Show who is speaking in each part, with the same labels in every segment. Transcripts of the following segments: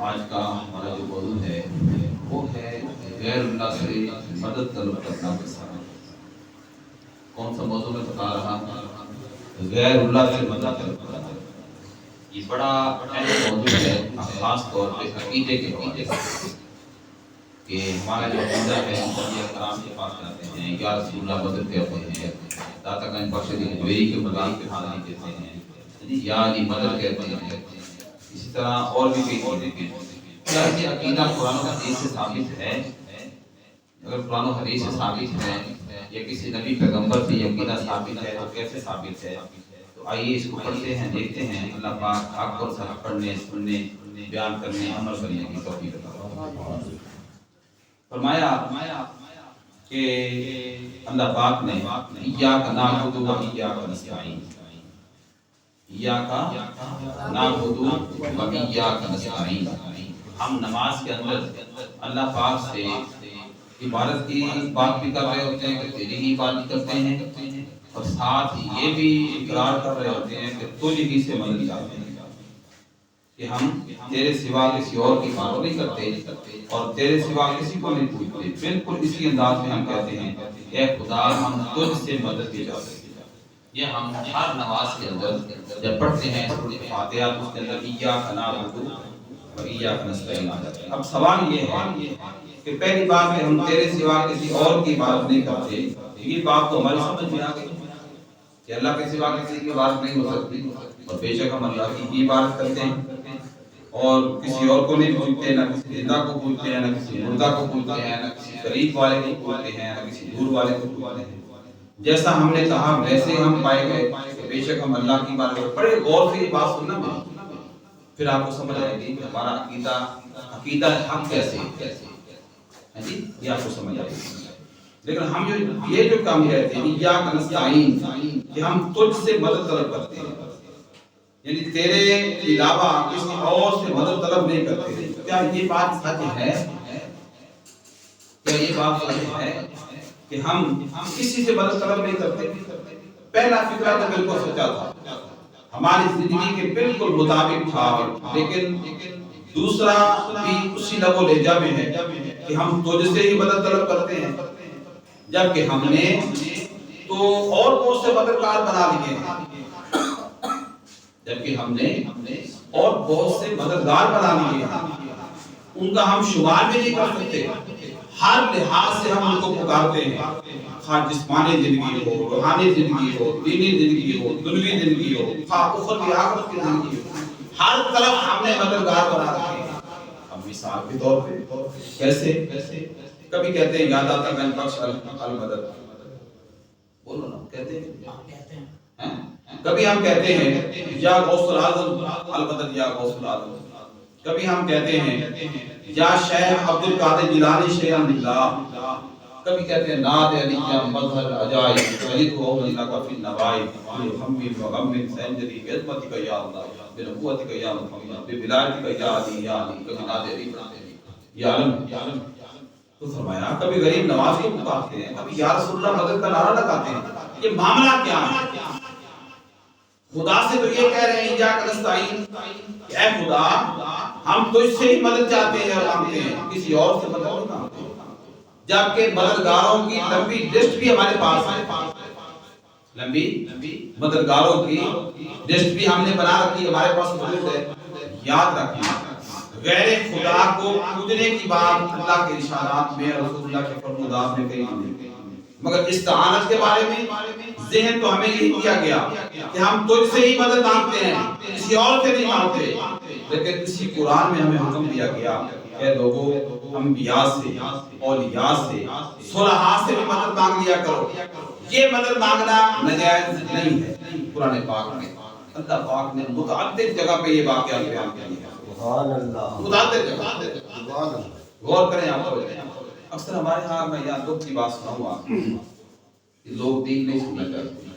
Speaker 1: آج کا ہمارا جو موضوع ہے وہ ہے غیر اللہ سے مدد طلب کرنا کے ساتھ۔ کون سا موضوع میں بتا رہا ہوں؟ غیر اللہ سے مدد طلب کرنا۔ یہ بڑا اہم موضوع ہے، خاص طور پہ عقیدے کے حوالے سے، کہ ہمارا جو عقیدہ ہے انبیاء کرام کے پاس جاتے ہیں، یا رسول اللہ مدد کہتے ہیں، داتا گنج بخش ہجویری کے مقام پہ حاضری کہتے ہیں، یا علی مدد کہتے ہیں، اسی طرح اور بھی کئی چیزیں ہیں۔ کیا یہ عقیدہ قرآن و حدیث سے ثابت ہے؟ اگر قرآن و حدیث سے ثابت ہے یا کسی نبی پیغمبر سے یہ عقیدہ ثابت ہے تو کیسے ثابت ہے؟ تو آئیے اس کو پڑھتے ہیں، دیکھتے ہیں۔ اللہ پاک حق اور سچ پڑھنے، سننے، بیان کرنے، عمل کرنے کی توفیق عطا فرمائے۔ فرمایا کہ اللہ پاک نے ایاک نعبد و ایاک نستعین، ایاک نعبد و ایاک نستعین، ہم نماز کے اندر اللہ پاک سے عبادت کی بات بھی کر رہے ہوتے ہیں کہ تیری ہی عبادت کرتے ہیں، اور ساتھ یہ بھی اقرار کر رہے ہوتے ہیں کہ تجھ ہی سے مدد چاہتے ہیں، کہ ہم تیرے سوا کسی اور کی عبادت نہیں کرتے اور تیرے سوا کسی کو نہیں پوچھتے۔ بالکل اسی انداز میں ہم کہتے ہیں اے خدا ہم تجھ سے مدد کی چاہتے ہیں۔ یہ ہم ہر نماز کے اندر جب پڑھتے ہیں سورۃ فاتحہ تو اس کے اندر ایاک نعبد و ایاک نستعین آ جاتا ہے۔ اب سوال یہ ہے کہ پہلی بات کہ ہم تیرے سوا کسی اور کی عبادت نہیں کرتے، یہ بات تو ہماری سمجھ میں آ گئی کہ اللہ کے سوا کسی کی عبادت نہیں ہو سکتی، اور بے شک ہم اللہ کی عبادت کرتے ہیں اور کسی اور کو نہیں پوچھتے، نہ کسی زندہ کو پوچھتے ہیں، نہ کسی مردہ کو پوچھتے ہیں، نہ کسی قریب والے کو پوچھتے ہیں، نہ کسی دور والے کو پوچھتے ہیں۔ جیسا ہم نے کہا ویسے ہم پائے گئے کہ بے شک ہم اللہ کی عبادت کرتے ہیں۔ بڑے غور سے یہ بات سننا میری، پھر آپ کو سمجھ آئے گی کہ ہمارا عقیدہ حق کیسے ہے جی، یہ آپ کو سمجھ آئے گی۔ لیکن ہم یہ جو کام کہتے ہیں ایاک نستعین، کہ ہم تجھ سے مدد طلب کرتے ہیں، یعنی تیرے علاوہ کسی اور سے مدد طلب نہیں کرتے۔ کیا یہ بات سچ ہے؟ کیا یہ بات سچ ہے کہ ہم کسی سے مدد طلب نہیں کرتے؟ پہلا فکرہ تو بالکل سچا تھا، ہماری زندگی کے بالکل مطابق تھا، لیکن دوسرا بھی اسی لب و لہجہ میں ہے کہ ہم تجھ سے ہی مدد طلب کرتے ہیں، جبکہ ہم نے تو اور بہت سے مددگار بنا لیے ہیں، جبکہ ہم نے اور بہت سے مددگار بنا لیے ہیں، ان کا ہم شمار بھی نہیں کر سکتے۔ ہر لحاظ سے ہم ان کو پکارتے ہیں، خواہ جسمانی زندگی ہو، روحانی زندگی ہو، دینی زندگی ہو، دنیوی زندگی ہو، خواہ اخروی آخرت کی زندگی ہو، ہر طرف ہم نے مددگار بنا رکھے ہیں۔ اب مثال کے طور پہ کیسے؟ کبھی کہتے ہیں یاد آتا گنج بخش المدد، بولو نا، کہتے ہیں کبھی ہم کہتے ہیں یا غوث الاعظم المدد، یا غوث الاعظم، کبھی ہم کہتے ہیں یا شیخ عبد القادر جیلانی شیخ اللہ، کبھی کہتے ہیں ناد علی یا مظہر عجائب علی کو اولیاء کا فی النوائب ہم وغم سنجری بعظمتک یا اللہ بنبوتک یا محمد بولایتک یا علی یا علی، کبھی ناد علی پڑھتے ہیں یا علم۔ تو فرمایا کبھی غریب نواز کو پکارتے ہیں، کبھی یا رسول اللہ مدد کا نعرہ لگاتے ہیں۔ یہ معاملہ کیا ہے؟ خدا سے تو یہ کہہ رہے ہیں ایاک نستعین، کہ اے خدا ہم تجھ سے ہی مدد چاہتے ہیں اور مانگتے ہیں، کسی اور سے مدد نہیں مانگتے، جبکہ مددگاروں کی لمبی لسٹ بھی ہمارے پاس ہے، لمبی مددگاروں کی لسٹ بھی ہم نے بنا رکھی، ہمارے پاس موجود ہے۔ یاد رکھنا غیر خدا کو پوجنے کی بات اللہ کے ارشادات میں، رسول اللہ کے فرمودات میں کہیں نہیں، مگر استعانت کے بارے میں ذہن تو ہمیں یہی کیا گیا کہ ہم تجھ سے ہی مدد مانگتے ہیں، کسی اور سے نہیں مانگتے۔ لیکن اسی قرآن میں ہمیں حکم دیا گیا کہ لوگوں انبیاء سے، اولیاء سے، صلحاء سے بھی مدد مانگ لیا کرو۔ یہ مدد مانگنا ناجائز نہیں ہے۔ قرآن پاک میں اللہ پاک نے متعدد جگہ پہ یہ واقعہ بیان کیا ہے، سبحان اللہ، متعدد جگہ، سبحان اللہ۔ غور کریں آپ کو، اکثر ہمارے ہاں میں یہاں دکھ کی بات سناؤں آپ، لوگ دین نہیں سننا چاہتے،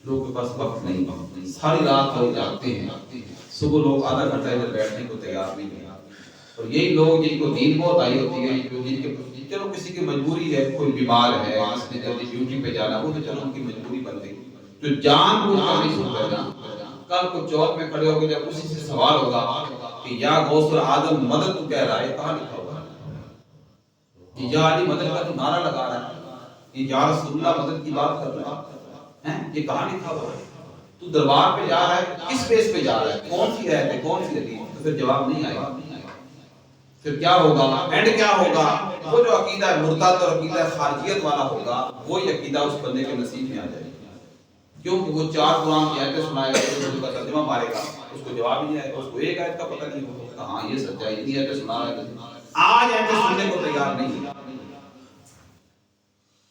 Speaker 1: لوگوں کے پاس وقت نہیں، ساری رات لوگ جاگتے ہیں، صبح لوگ آدھا گھنٹہ ادھر بیٹھنے کو تیار نہیں ہیں، اور یہی لوگ جن کو نیند بہت آئی ہوتی ہے، جن کے چلو کسی کی مجبوری ہے، کوئی بیمار ہے، کسی نے جلدی ڈیوٹی پہ جانا، وہ تو چلو ان کی مجبوری بن گئی، جو جان بوجھ کر نہیں سنتا نا، کل کو چوک میں کھڑے ہو کے جب اسی سے سوال ہوگا کہ یا غوث العالم مدد تو کہہ رہا ہے، کہاں لکھا ہوا ہے؟ یا علی مدد کا تو نعرہ لگا رہا ہے، کہ یا رسول اللہ مدد کی بات کر رہا ہے، یہ کہاں لکھا ہوا ہے؟ تو دربار پہ جا رہا ہے، کس بیس پہ جا رہا ہے؟ کون سی آیت ہے، کون سی حدیث؟ تو پھر جواب نہیں آئے گا۔ پھر کیا ہوگا؟ اینڈ کیا ہوگا؟ وہ جو عقیدہ مرتد اور عقیدہ خارجیت والا ہوگا، وہی عقیدہ اس بندے کے نصیب میں آ جائے گا، کیونکہ وہ 4 قرآن کی آیتیں سنائے گا، اس کا ترجمہ مارے گا، اس کو جواب ہی نہیں آئے گا، اس کو ایک آیت کا پتہ نہیں ہوگا، ہاں یہ سچائی اتنی آیتیں سنا رہا ہے، آج آیتیں سننے کو تیار نہیں ہے۔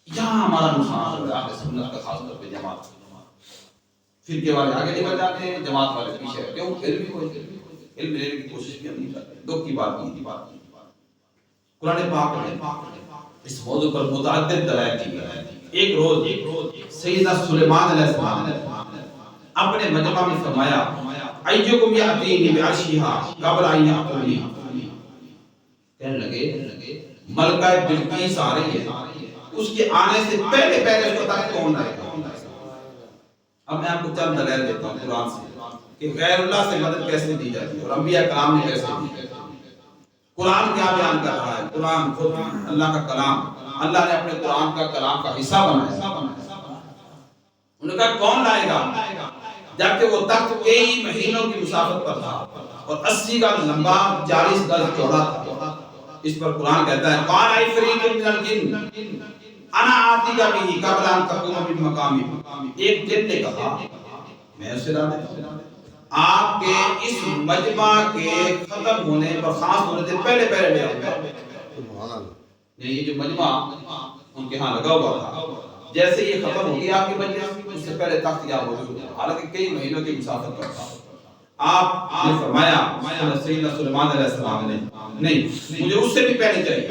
Speaker 1: یہاں ہمارا نقصان ہو رہا ہے سنت کا، خاص طور پہ جماعت، فرقے والے آگے نکل جاتے ہیں، جماعت والے پیچھے، کیوں؟ علم لینے کی کوشش بھی ہم نہیں کرتے۔ دو کی بات کی قرآن پاک میں اس موضوع پر متعدد دلائل دی گئی۔ ایک روز سیدنا سلیمان علیہ السلام نے اپنے مجمع میں فرمایا ایکم یاتینی بعرشھا قبل ان یاتونی، کہنے لگے ملکہ بلقیس آ رہی ہے، اس کے آنے سے پہلے اس کو تک کون آئے گا؟ اب میں آپ کو چند دلائل دیتا ہوں قرآن سے کہ غیر اللہ سے مدد کیسے دی جاتی ہے اور انبیاء کرام نے کیسے دی ہے۔ قرآن کیا بیان کر رہا ہے؟ قرآن خود اللہ کا کلام، اللہ نے اپنے قرآن کا کلام کا حصہ بنایا۔ انہوں نے کہا کون لائے گا؟ جبکہ وہ تخت کئی مہینوں کی مسافت پر تھا اور 80 گز لمبا 40 گز چوڑا تھا۔ اس پر قرآن کہتا ہے قال عفریت من الجن انا آتیک بہ قبل ان تقوم من مقامک، ایک جن نے کہا میں اسے لا دیتا ہوں آپ کے اس مجمع کے ختم ہونے پر، خاص ہونے سے پہلے لے آؤں گا۔ یہ جو مجمع ان کے ہاں لگا ہوا تھا، جیسے یہ ختم ہو گیا آپ کی مجلس، اس سے پہلے تخت یہاں موجود ہے، حالانکہ کئی مہینوں کی مسافت پر تھا۔ آپ نے فرمایا سیدنا سلیمان علیہ السلام نے نہیں، مجھے اس سے بھی پہلے چاہیے۔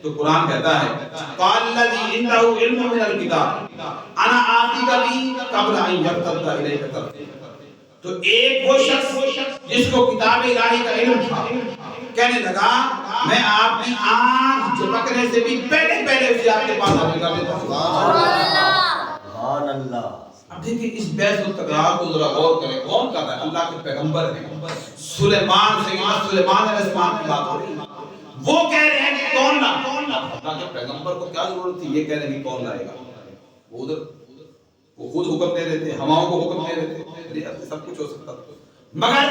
Speaker 1: تو قرآن کہتا ہے قال الذی عنده علم من الکتاب انا آتیک بہ قبل ان یرتد الیک طرفک، تو ایک وہ شخص جس کو کتاب الہی کا علم تھا کہنے لگا میں آپ کی آنکھ جھپکنے سے بھی پہلے اسے آپ کے پاس آنے کا دیتا ہوں۔ سبحان اللہ۔ اب دیکھیں اس بحث و تکرار کو ذرا غور کریں، کون کر رہا ہے؟ اللہ کے پیغمبر ہیں سلیمان، سیدنا سلیمان علیہ السلام کی بات ہو رہی ہے، وہ کہہ رہے ہیں کہ کون لا؟ اللہ کے پیغمبر کو کیا ضرورت تھی یہ کہنے کی کون لائے گا؟ وہ ادھر وہ خود حکم دے رہے تھے، ہواؤں کو حکم دے رہے تھے، سب کچھ ہو سکتا تھا، مگر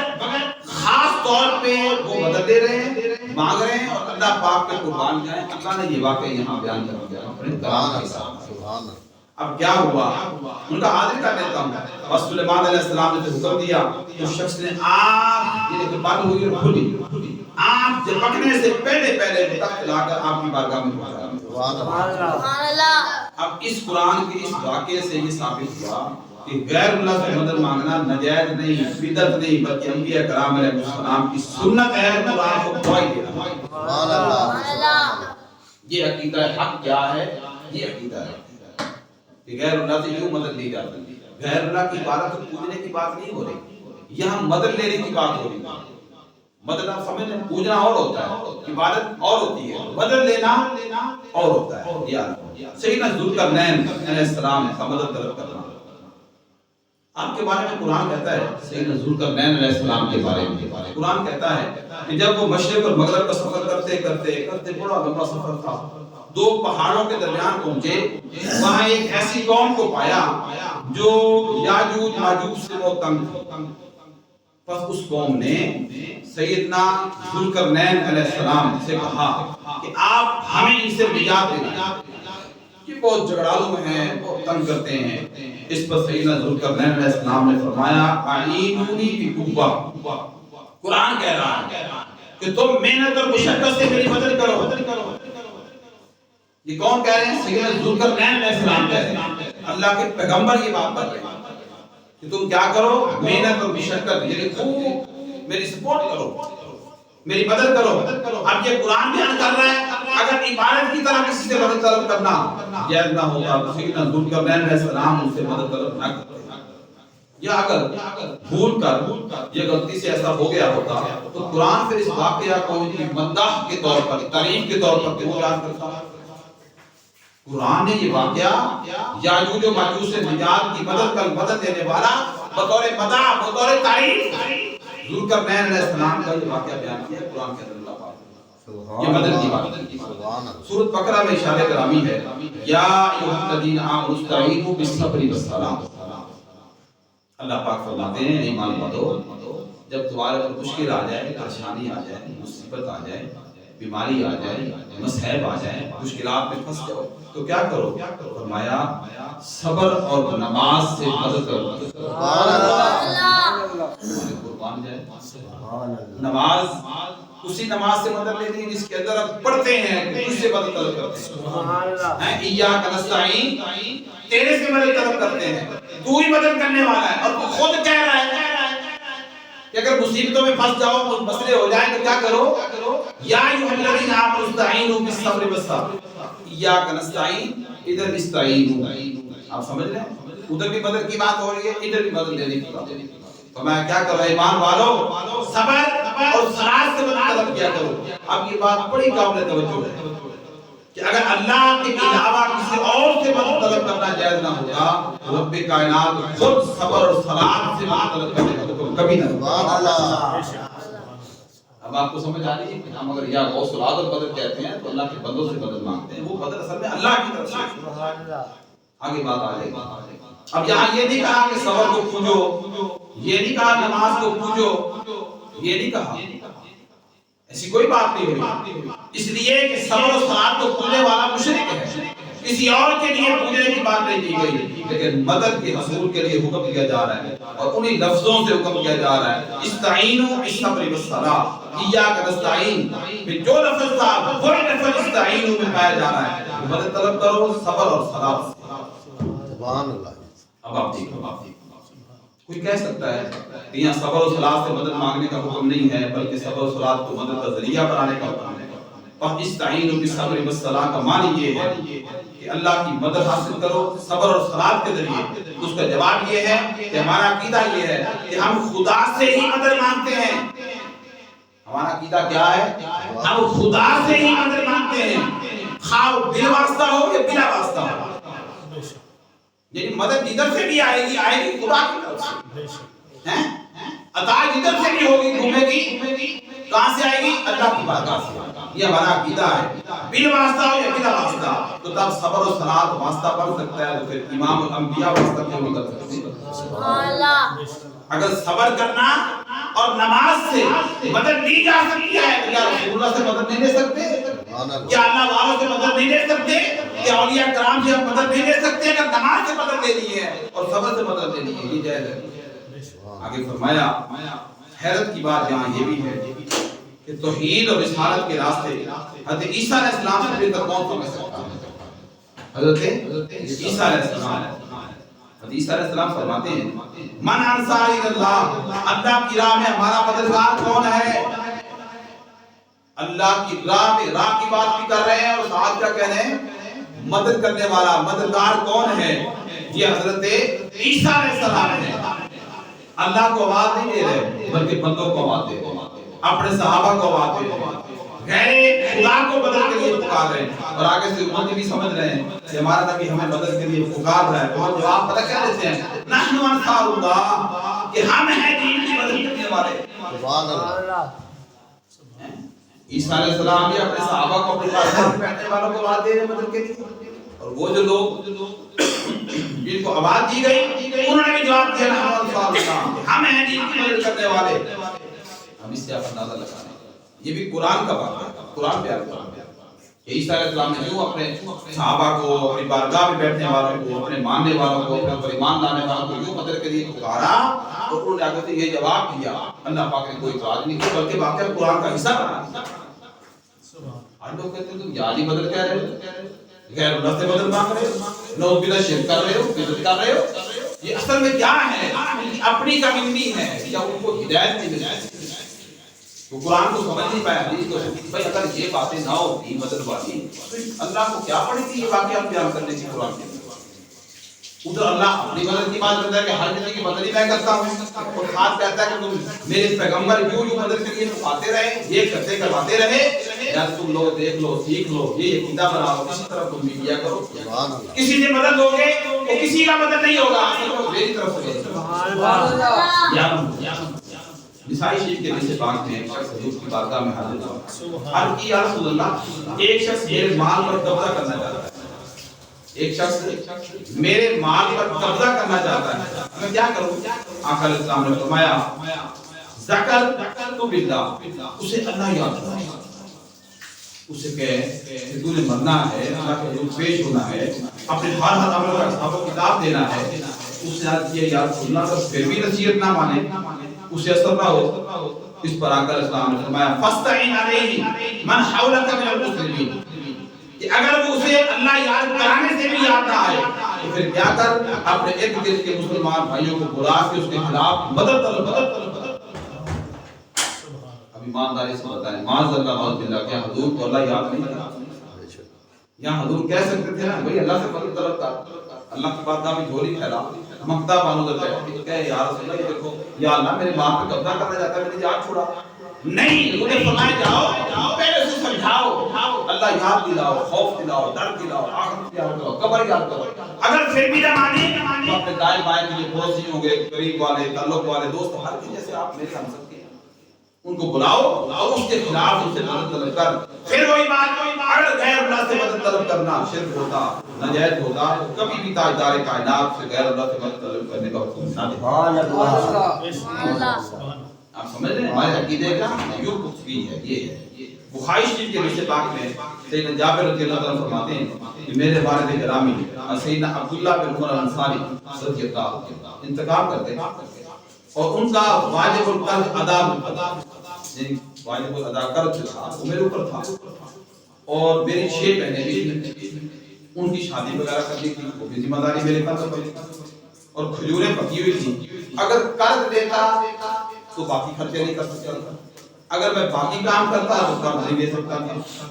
Speaker 1: خاص طور پہ وہ مدد دے رہے ہیں، مانگ رہے ہیں، اور اللہ پاک کے قربان جائیں۔ اللہ نے یہ واقعہ یہاں بیان کر دیا اپنے کلام کے ساتھ۔ اب کیا ہوا؟ ان کا حاضر کر دیتا ہوں، اور سلیمان علیہ السلام نے حکم دیا، اس شخص نے آنکھ یہ بند ہوئی اور کھلی، آنکھ جھپکنے سے پہلے تخت لا کر آپ کی بارگاہ میں پہنچایا۔ سبحان اللہ۔ اب اس قرآن کے اس واقعے سے یہ ثابت ہوا کہ غیر اللہ سے مدد مانگنا ناجائز نہیں، بدعت نہیں، بلکہ انبیاء کرام علیہ السلام کی سنت ہے، قرآن کو گواہی دینا۔ سبحان اللہ۔ یہ عقیدہ حق کیا ہے؟ یہ عقیدہ ہے کہ غیر اللہ سے یوں مدد لی جاتی ہے، غیر اللہ کی عبادت پوجنے کی بات نہیں ہو رہی، یہاں مدد لینے کی بات ہو رہی ہے۔ مدد آپ سمجھ لیں، پوجنا اور ہوتا ہے، عبادت اور ہوتی ہے، مدد لینا اور ہوتا ہے۔ سیدنا ذوالقرنین علیہ السلام کا مدد طلب کرنا، آپ کے بارے میں قرآن کہتا ہے، سیدنا ذوالقرنین علیہ السلام کے بارے میں قرآن کہتا ہے کہ جب وہ مشرق اور مغرب کا سفر کرتے بڑا لمبا سفر تھا، 2 پہاڑوں کے درمیان پہنچے، وہاں ایک ایسی قوم کو پایا جو یاجوج ماجوج سے وہ تنگ تھی۔ پس اس قوم نے سیدنا ذوالقرنین علیہ السلام سے کہا کہ آپ ہمیں ان سے نجات دیں، یہ بہت جھگڑالو ہیں، بہت تنگ کرتے ہیں۔ اس پر سیدنا ذوالقرنین علیہ السلام نے فرمایا اعینونی بقوہ، قرآن کہہ رہا ہے کہ تم محنت اور مشقت سے میری مدد کرو۔ یہ کون کہہ رہے ہیں؟ سیدنا ذوالقرنین علیہ السلام کہہ رہے ہیں، اللہ کے پیغمبر یہ بات کر رہے ہیں کہ تم کیا کرو؟ محنت اور مشقت، یعنی خوب میری سپورٹ کرو، میری مدد کرو۔ اب یہ قرآن بیان کر رہا ہے اگر عبادت کی طرح کسی سے مدد طلب کرنا جائز نہ ہوتا تو سیدنا ذوالقرنین علیہ السلام ان سے مدد طلب نہ کرتے، یا اگر بھول کر یہ غلطی سے ایسا ہو گیا ہوتا تو قرآن پھر اس واقعہ کو مداح کے طور پر، تعریف کے طور پر کیوں بیان کرتا؟ قرآن نے یہ واقعہ یاجوج و ماجوج سے نجات کی مدد دینے والا بطور مداح، بطور تعریف ذوالقرنین علیہ السلام کا یہ واقعہ بیان کیا ہے قرآن کے اندر اللہ پاک یہ بدر کی بات سورۃ بقرہ میں اشارہ گرامی ہے یا ایھا الذین آمنوا استعینوا بالصبر والصلاۃ اللہ پاک فرماتے ہیں ایمان والو جب تمہارے پر مشکل آ جائے پریشانی آ جائے مصیبت آ جائے بیماری آ جائے مصائب آ جائے مشکلات میں پھنس جاؤ تو کیا کرو فرمایا صبر اور نماز سے مدد کرو سبحان اللہ قربان جائے نماز اسی نماز سے مدد لینی ہے جس کے اندر ہم پڑھتے ہیں اس سے مدد طلب کرتے ہیں سبحان اللہ ایاک نستعین تیرے سے مدد طلب کرتے ہیں تو ہی مدد کرنے والا ہے اور تو خود کہہ رہا ہے کہ اگر مصیبتوں میں پھنس جاؤ مسئلے ہو جائیں تو کیا کرو یا ایھا الذین آمنوا استعینوا بالصبر والصلاۃ ایاک نستعین ادھر استعینوا آپ سمجھ رہے ہیں ادھر بھی مدد کی بات ہو رہی ہے ادھر بھی مدد لینے کی بات تو میں کیا کروں ایمان والو صبر اور صلاۃ سے مدد طلب کیا کرو اب یہ بات بڑی قابل توجہ ہے کہ اگر اللہ کے علاوہ کسی اور سے مدد طلب کرنا جائز نہ ہوگا رب کائنات خود صبر اور صلاۃ سے مدد طلب کرنے کا حکم کبھی نہ سبحان اللہ اب آپ کو سمجھ آ رہی ہے کہ ہم اگر یا غوث العظم مدد کہتے ہیں تو اللہ کے بندوں سے مدد مانگتے ہیں وہ مدد اصل میں اللہ کی طرف سے سبحان اللہ آگے بات آ جائے گی اب یہاں یہ نہیں کہا کہ صبر کو پوجو یہ نہیں کہا نماز کو پوجو یہ نہیں کہا ایسی کوئی بات نہیں ہوئی اس لیے کہ صبر و صلاۃ کو پوجنے والا مشرک ہے کسی اور کے لیے پوجنے کی بات نہیں کی گئی لیکن مدد کے حصول کے لیے حکم دیا جا رہا ہے اور انہی لفظوں سے حکم کیا جا رہا ہے استعینوا بالصبر والصلاۃ ایاک نستعین میں جو لفظ تھا وہی لفظ استعینوا میں پایا جا رہا ہے مدد طلب کرو صبر اور صلاۃ سبحان اللہ اب آپ دیکھو کوئی کہہ سکتا ہے کہ یہاں صبر و صلاۃ سے مدد مانگنے کا حکم نہیں ہے بلکہ صبر و صلاۃ کو مدد کا ذریعہ بنانے کا حکم ہے اور استعینوا بالصبر والصلاۃ کا معنی یہ ہے کہ اللہ کی مدد حاصل کرو صبر اور صلاۃ کے ذریعے اس کا جواب یہ ہے کہ ہمارا عقیدہ یہ ہے کہ ہم خدا سے ہی مدد مانگتے ہیں ہمارا عقیدہ کیا ہے ہم خدا سے ہی مدد مانگتے ہیں خواہ بلا واسطہ ہو یا بلا واسطہ ہو یعنی مدد جدھر سے بھی آئے گی خدا کی طرف سے ہیں عطا جدھر سے بھی ہوگی گھومے گی کہاں سے آئے گی اللہ کی بارگاہ سے یہ ہمارا عقیدہ ہے بلا واسطہ ہو یا بلا واسطہ تو تب صبر و صلاۃ واسطہ بن سکتا ہے تو پھر امام الانبیاء واسطہ کیوں نہیں کر سکتے سبحان اللہ اگر صبر کرنا اور نماز سے مدد لی جا سکتی ہے تو کیا رسول اللہ سے مدد نہیں لے سکتے کیا اللہ والوں سے مدد نہیں لے سکتے کیا اولیاء کرام سے مدد نہیں لے سکتے اگر نماز سے مدد لینی ہے اور صبر سے مدد لینی ہے یہ جائز ہے آگے فرمایا حیرت کی بات یہاں یہ بھی ہے کہ توحید اور رسالت کے راستے حضرت عیسیٰ علیہ السلام سے بہتر کون سمجھ سکتا ہے حضرت عیسیٰ علیہ السلام حضرت عیسیٰ علیہ السلام فرماتے ہیں من انصاری اللہ اللہ کی راہ میں ہمارا مددگار کون ہے اللہ کی راہ میں راہ کی بات بھی کر رہے ہیں اور ساتھ کیا کہہ رہے ہیں مدد کرنے والا مددگار کون ہے یہ حضرت عیسیٰ علیہ السلام ہے اللہ کو آواز نہیں دے رہے بلکہ بندوں کو آواز دے رہے اپنے صحابہ کو آواز دے رہے غیر خدا کو مدد کے لیے پکار رہے ہیں اور آگے سے امت بھی سمجھ رہے ہیں کہ ہمارا نبی ہمیں مدد کے لیے پکار رہا ہے تو ہم جواب پتہ کیا دیتے ہیں نحن انصار اللہ کہ ہم ہیں دین کی مدد کرنے والے سبحان اللہ عیسیٰ علیہ السلام بھی اپنے صحابہ کو اپنے پاس بیٹھنے والوں کو آواز دے رہے ہیں مدد کے لیے اور وہ جو لوگ جن کو آواز دی گئی انہوں نے بھی جواب دیا نحن انصار اللہ ہم ہیں دین کی مدد کرنے والے ہم اس سے آپ اندازہ لگا رہے ہیں یہ بھی قرآن کا بات ہے قرآن بیان کر رہا ہے عیسیٰ علیہ السلام نے جو اپنے صحابہ کو اپنی بارگاہ میں بیٹھنے والوں کو اپنے ماننے والوں کو اپنے پر ایمان لانے والوں کو جو مدد کے لیے پکارا تو انہوں نے آگے سے یہ جواب دیا اللہ پاک نے کوئی اعتراض نہیں کیا بلکہ واقعہ قرآن کا حصہ بنا آج لوگ کہتے ہیں تم جعلی مدد کہہ رہے ہو غیر اللہ سے مدد مانگ رہے ہو نعوذ باللہ شرک کر رہے ہو بدعت کر رہے ہو یہ اصل میں کیا ہے اپنی کمیونٹی ہے یا ان کو ہدایت نہیں ملی وہ قرآن کو سمجھ نہیں پایا حدیث کو بھائی اگر یہ باتیں نہ ہوتی مدد والی اللہ کو کیا پڑی تھی یہ واقعہ بیان کرنے کی قرآن کے ادھر اللہ اپنی مدد کی بات کرتا ہے کہ ہر کسی کی مدد ہی میں کرتا ہوں اور خاص کہتا ہے کہ تم میرے پیغمبر یوں مدد کے لیے آتے رہے یہ کرتے کرواتے رہے یا تم لوگ دیکھ لو سیکھ لو یہ عقیدہ بناؤ اسی طرح تم بھی کیا کرو کسی سے مدد ہوگے تو کسی کا مدد نہیں ہوگا میری طرف سے نسائی شریف کے حدیث پاک میں ایک شخص حضور کی بارگاہ میں حاضر ہوا، عرض کی یا رسول اللہ ایک شخص میرے مال پر قبضہ کرنا چاہتا ہے، ایک شخص میرے مال پر قبضہ کرنا چاہتا ہے، میں کیا کروں؟ آقا علیہ السلام نے فرمایا ذکر تو باللہ، اسے اللہ یاد کرو، اسے کہ تو نے مرنا ہے، اللہ کے حضور پیش ہونا ہے، اپنے ہر عمل کا حساب و کتاب دینا ہے، اس نے عرض کیا یا رسول اللہ اگر پھر بھی نصیحت نہ مانے، اسے اثر نہ ہو، اس پر آقا علیہ السلام نے فرمایا فاستعین علیہ من حولک من المسلمین، کہ اگر وہ اسے اللہ یاد کرانے سے بھی یاد نہ آئے تو پھر کیا کر اپنے ارد گرد کے مسلمان بھائیوں کو بلا کے اس کے خلاف مدد طلب کر۔ اب ایمانداری سے بتائیں معاذ اللہ معاذ باللہ کیا حضور کو اللہ یاد نہیں کرتا؟ یہاں حضور کہہ سکتے تھے نا بھائی اللہ سے مدد طلب کر، اللہ کی بارگاہ میں جھولی پھیلا، مکتا بانو در بیٹھ کے یا رسول اللہ یہ دیکھو یا اللہ میرے ماں پہ قبضہ کرنا چاہتا ہے، میری جان چھوڑا۔ نہیں، انہیں فرمایا جاؤ پہلے سے سمجھاؤ، اللہ یاد دلاؤ، خوف دلاؤ، ڈر دلاؤ، آخرت یاد دلاؤ، قبر یاد کرو، اگر پھر بھی نہ مانے تو اپنے دائیں بائیں کے جو پڑوسی ہوں گے، قریب والے، تعلق والے، دوست، ہر کسی جیسے آپ میرے ہم سب کے ان کو بلاؤ اور اس کے خلاف ان سے مدد طلب کر۔ پھر وہی بات اگر غیر اللہ سے مدد طلب کرنا شرک ہوتا، ناجائز ہوتا، تو کبھی بھی تاجدار کائنات سے غیر اللہ سے مدد طلب کرنے کا حکم نہ دے۔ سبحان اللہ، آپ سمجھ رہے ہیں ہمارے عقیدے کا یوں کفری ہے، یہ ہے۔ بخاری شریف کے حدیث پاک میں سیدنا جابر رضی اللہ عنہ فرماتے ہیں کہ میرے والد گرامی سیدنا عبداللہ بن عمر انصاری رضی اللہ عنہ انتقال کرتے اور ان کا واجب القرض ادا واجب الادا قرض تھا وہ میرے اوپر تھا، اور میری 6 بہنیں بھی ان کی شادی وغیرہ کرنی تھی، وہ بھی ذمہ داری میرے پاس پڑی، اور کھجوریں پکی ہوئی تھی، اگر قرض دیتا تو باقی خرچے نہیں کر سکتا تھا، اگر میں باقی کام کرتا تو قرض نہیں دے سکتا تھا،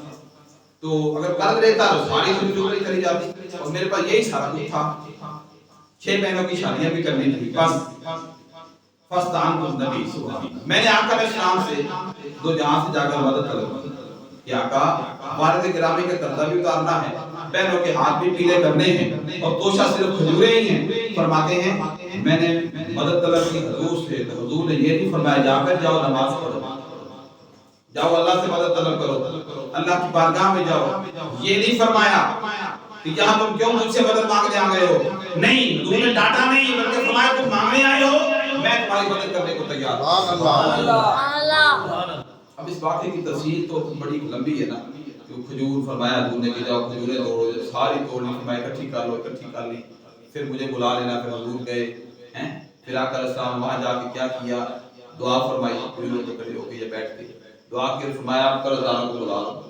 Speaker 1: تو اگر قرض لیتا تو ساری کھجوریں چلی جاتی، اور میرے پاس یہی سارا کچھ تھا، 6 بہنوں کی شادیاں بھی کرنی تھی، بس فاستعان النبی میں نے آقا علیہ السلام سے دو جہاں سے جا کر مدد طلب کی کہ آقا والد گرامی کا قرضہ بھی اتارنا ہے، بہنوں کے ہاتھ بھی پیلے کرنے ہیں، اور توشہ صرف کھجوریں ہی ہیں۔ فرماتے ہیں میں نے مدد طلب کی حضور سے، تو حضور نے یہ نہیں فرمایا جا کر جاؤ نماز پڑھو، جاؤ اللہ سے مدد طلب کرو، اللہ کی بارگاہ میں جاؤ، یہ نہیں فرمایا کہ یہاں تم کیوں مجھ سے مدد مانگنے آ گئے ہو، نہیں، حضور نے ڈانٹا نہیں بلکہ فرمایا تم مانگنے آئے ہو، میں تمہاری مدد کرنے کو تیار ہوں۔ اب اس واقعے کی تفصیل تو بڑی لمبی ہے نا، جو کھجور فرمایا حضور نے کہ جاؤ کھجوریں توڑو، ساری توڑ لی، فرمایا اکٹھی کر لو، اکٹھی کر لی، پھر مجھے بلا لینا، پھر حضور گئے ہیں، پھر آقا علیہ السلام وہاں جا کے کیا کیا، دعا فرمائی، کھجوروں پہ کھڑے ہو کے یہ بیٹھ کے دعا کی، فرمایا آپ قرض داروں کو بلا لو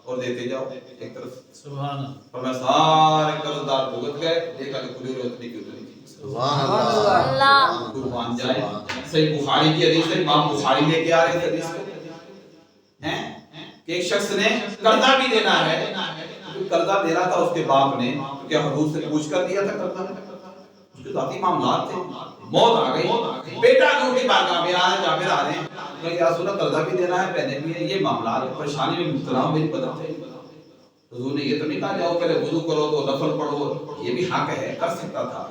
Speaker 1: اور دیتے جاؤ ایک طرف، سبحان اللہ، فرمایا سارے قرض دار بھگت گئے، دیکھا کہ کھجوریں اتنی کی اتنی تھی، سبحان اللہ، قربان جائے۔ صحیح بخاری کی حدیث ہے، امام بخاری لے کے آ رہے ہیں حدیث کو ہیں کہ ایک شخص نے قرضہ بھی دینا ہے، قرضہ دے رہا تھا اس کے باپ نے، کیا حضور سے پوچھ کر دیا تھا قرضہ، اس کے ذاتی معاملات تھے، موت آ گئی، بیٹا حضور کی بارگاہ میں آ رہے، جابر آ رہے ہیں کہ یا رسول اللہ قرضہ بھی دینا ہے، بہنیں بھی ہیں، یہ معاملات پریشانی میں مبتلا ہوں، میری مدد ہے۔ حضور نے یہ تو نہیں کہا جاؤ پہلے وضو کرو تو نفل پڑھو، یہ بھی حق ہے، کر سکتا تھا،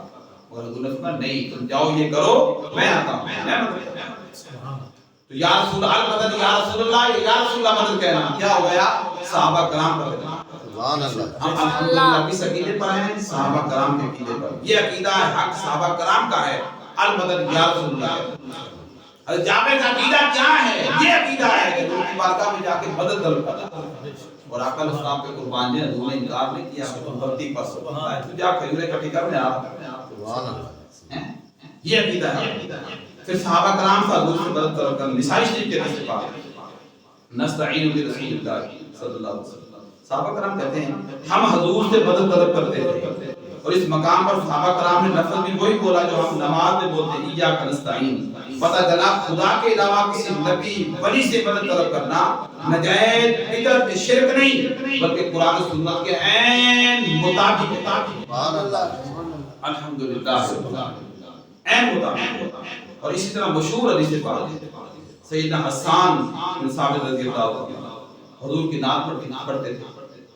Speaker 1: اور حضور نے فرمایا نہیں، تم جاؤ یہ کرو، میں آتا ہوں، میں مدد کرتا ہوں۔ تو یا رسول اللہ مدد، یا رسول اللہ، یا رسول اللہ مدد کہنا کیا ہو گیا؟ صحابہ کرام کا کہنا، سبحان اللہ، ہم الحمدللہ بھی عقیدے پر ہیں، صحابہ کرام کے عقیدے پر، یہ عقیدہ ہے حق صحابہ کرام کا ہے، المدد یا رسول اللہ۔ حضرت جابر کا عقیدہ کیا ہے؟ یہ عقیدہ ہے کہ حضور کی بارگاہ میں جا کے مدد طلب کرنا، اور آقا علیہ السلام کے قربان جائیں، حضور نے انکار نہیں کیا کہ تم غلطی پر سبحان اللہ، تو جا کھجوریں اکٹھی کرنے آ، سبحان اللہ، یہ عقیدہ ہے۔ پھر صحابہ کرام سے حضور سے مدد طلب کرنا، نسائی شریف کے حدیث پاک نستعین برسول اللہ صلی اللہ علیہ وسلم، صحابہ کرام کہتے ہیں ہم حضور سے مدد طلب کرتے تھے، اور اس مقام پر صحابہ کرام نے لفظ بھی وہی بولا جو ہم نماز میں بولتے ہیں، ایاک نستعین، پتہ چلا خدا کے علاوہ کسی نبی ولی سے مدد طلب کرنا نجائز بدعت شرک نہیں بلکہ قرآن و سنت کے عین مطابق، سبحان اللہ، الحمدللہ، عین مطابق۔ اور اسی طرح مشہور حدیث پاک سیدنا حسان بن ثابت رضی اللہ عنہ حضور کی نعت پڑھتے تھے،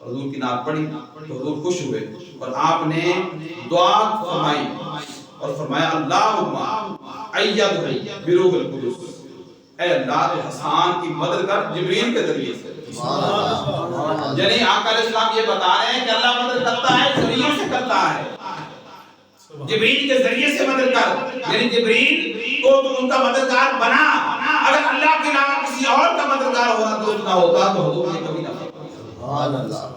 Speaker 1: حضور کی نعت پڑھی تو حضور خوش ہوئے، اور آپ نے دعا فرمائی اور فرمایا اللہم ایدہ بروح القدس، اے اللہ تو حسان کی مدد کر جبریل کے ذریعے سے. یعنی آقا علیہ السلام یہ بتا رہے ہیں کہ اللہ مدد کرتا ہے ذریعے سے کرتا ہے. جبریل کے ذریعے سے مدد کر، یعنی جبریل کو تو ان کا مددگار بنا. اگر اللہ کے علاوہ کسی اور کا مددگار ہونا تو نہ ہوتا تو حضور نے کبھی نہ کرتا. سبحان اللہ.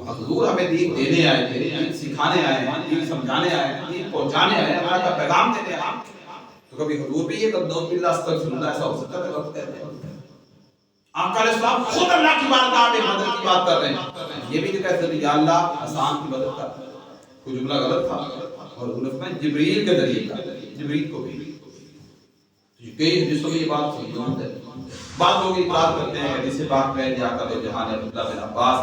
Speaker 1: حضور ہمیں دین دینے آئے تھے، دین سکھانے آئے ہیں، دین سمجھانے آئے ہیں، دین پہنچانے آئے ہیں، اللہ کا پیغام دینے آئے ہیں. تو کبھی حضور بھی یہ قدوس باللہ استغفر اللہ ایسا ہو سکتا ہے وقت کہتے ہیں. آقا علیہ السلام خود اللہ کی بارگاہ میں مدد کی بات کر رہے ہیں. یہ بھی کہتے ہیں یا اللہ حسان کی مدد کر. کوئی جملہ غلط تھا اور انہوں نے جبریل کے ذریعے کہا، جبریل کو بھی کئی حدیثوں میں یہ بات موجود ہے. بعض لوگ اعتراض کرتے ہیں حدیث پاک میں آقا دو جہان عبداللہ بن عباس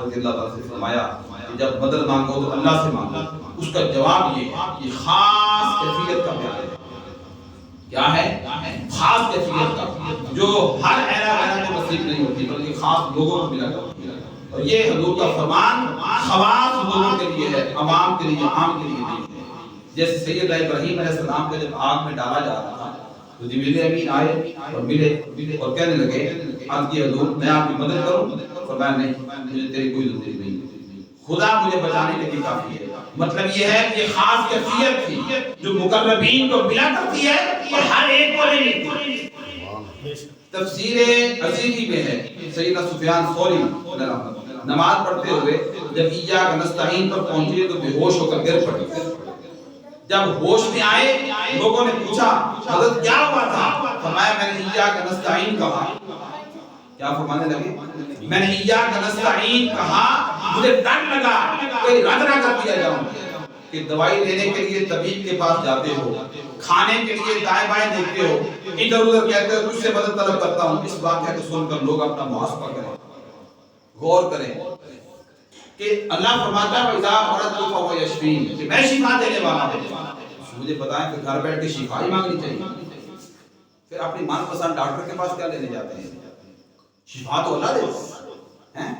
Speaker 1: رضی اللہ تعالیٰ سے فرمایا کہ جب مدد مانگو تو اللہ سے مانگو. اس کا جواب یہ خاص کیفیت کا بیان ہے. کیا ہے؟ خاص کیفیت کا، جو ہر ایرا ویرا کو نصیب نہیں ہوتی بلکہ خاص لوگوں کو ملا کرتی ہے. اور یہ حضور کا فرمان خواص لوگوں کے لیے ہے، عوام کے لیے، عام کے لیے نہیں ہے. جیسے سیدنا ابراہیم علیہ السلام کو جب آگ میں ڈالا جا رہا تھا تو جبریل امین آئے اور ملے اور کہنے لگے آپ کی حضور میں آپ کی مدد کروں؟ فرمایا نہیں، مجھے تیری کوئی ضرورت نہیں، خدا مجھے بچانے کے لیے کافی ہے. مطلب یہ ہے کہ یہ خاص کیفیت تھی جو مقربین کو ملا کرتی ہے اور ہر ایک کو نہیں ملتی. تفسیر عزیزی میں ہے سیدنا سفیان ثوری نماز پڑھتے ہوئے جب ایاک نستعین پر پہنچے تو بے ہوش ہو کر گر پڑے. جب ہوش میں آئے لوگوں نے پوچھا حضرت کیا ہوا تھا؟ فرمایا میں نے ایاک نستعین کہا. کیا فرمانے لگے؟ میں نے ایاک نستعین کہا، مجھے ڈر لگا کوئی رد نہ کر دیا جاؤں. کہ دوائی لینے کے لیے طبیب کے پاس جاتے ہو، کھانے کے لیے دائیں بائیں دیکھتے ہو، ادھر ادھر کہتے ہو تجھ سے مدد طلب کرتا ہوں. اس واقعہ کو سن کر لوگ اپنا محاسبہ کریں، غور کریں کہ اللہ فرماتا ہے وَإِذَا مَرَضْتُ فَهُوَ يَشْفِينِ کہ میں شفا دینے والا ہوں. مجھے بتائیں کہ گھر بیٹھ کے شفا ہی مانگنی چاہیے، پھر اپنی من پسند ڈاکٹر کے پاس کیا لینے جاتے ہیں؟ شفا تو اللہ دیتا ہے.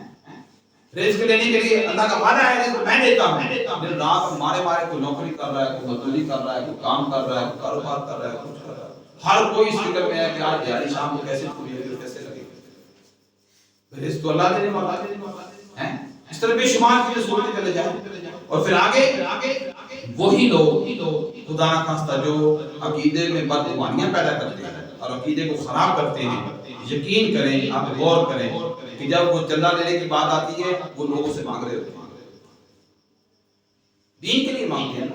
Speaker 1: رزق لینے کے لیے اللہ کا وعدہ ہے رزق میں دیتا ہوں. دن رات مارے کوئی نوکری کر رہا ہے، کوئی مزدوری کر رہا ہے، کوئی کام کر رہا ہے، کوئی کاروبار کر رہا ہے، کچھ کر رہا ہے. ہر کوئی اس فکر میں ہے کہ آج دیہاڑی شام کو کیسے پوری ہوگی، کیسے لگے گی. رزق تو اللہ دینے والا ہے. اس طرح بے شمار چیزیں سنتے چلے جائیں. اور پھر آگے وہی لوگ خدا نہ خواستہ جو عقیدے میں بدگمانیاں پیدا کرتے ہیں اور عقیدے کو خراب کرتے ہیں، یقین کریں، آپ غور کریں کہ جب وہ چندہ لینے کی بات آتی ہے وہ لوگوں سے مانگ رہے ہوتے ہیں. دین کے لیے مانگتے ہیں،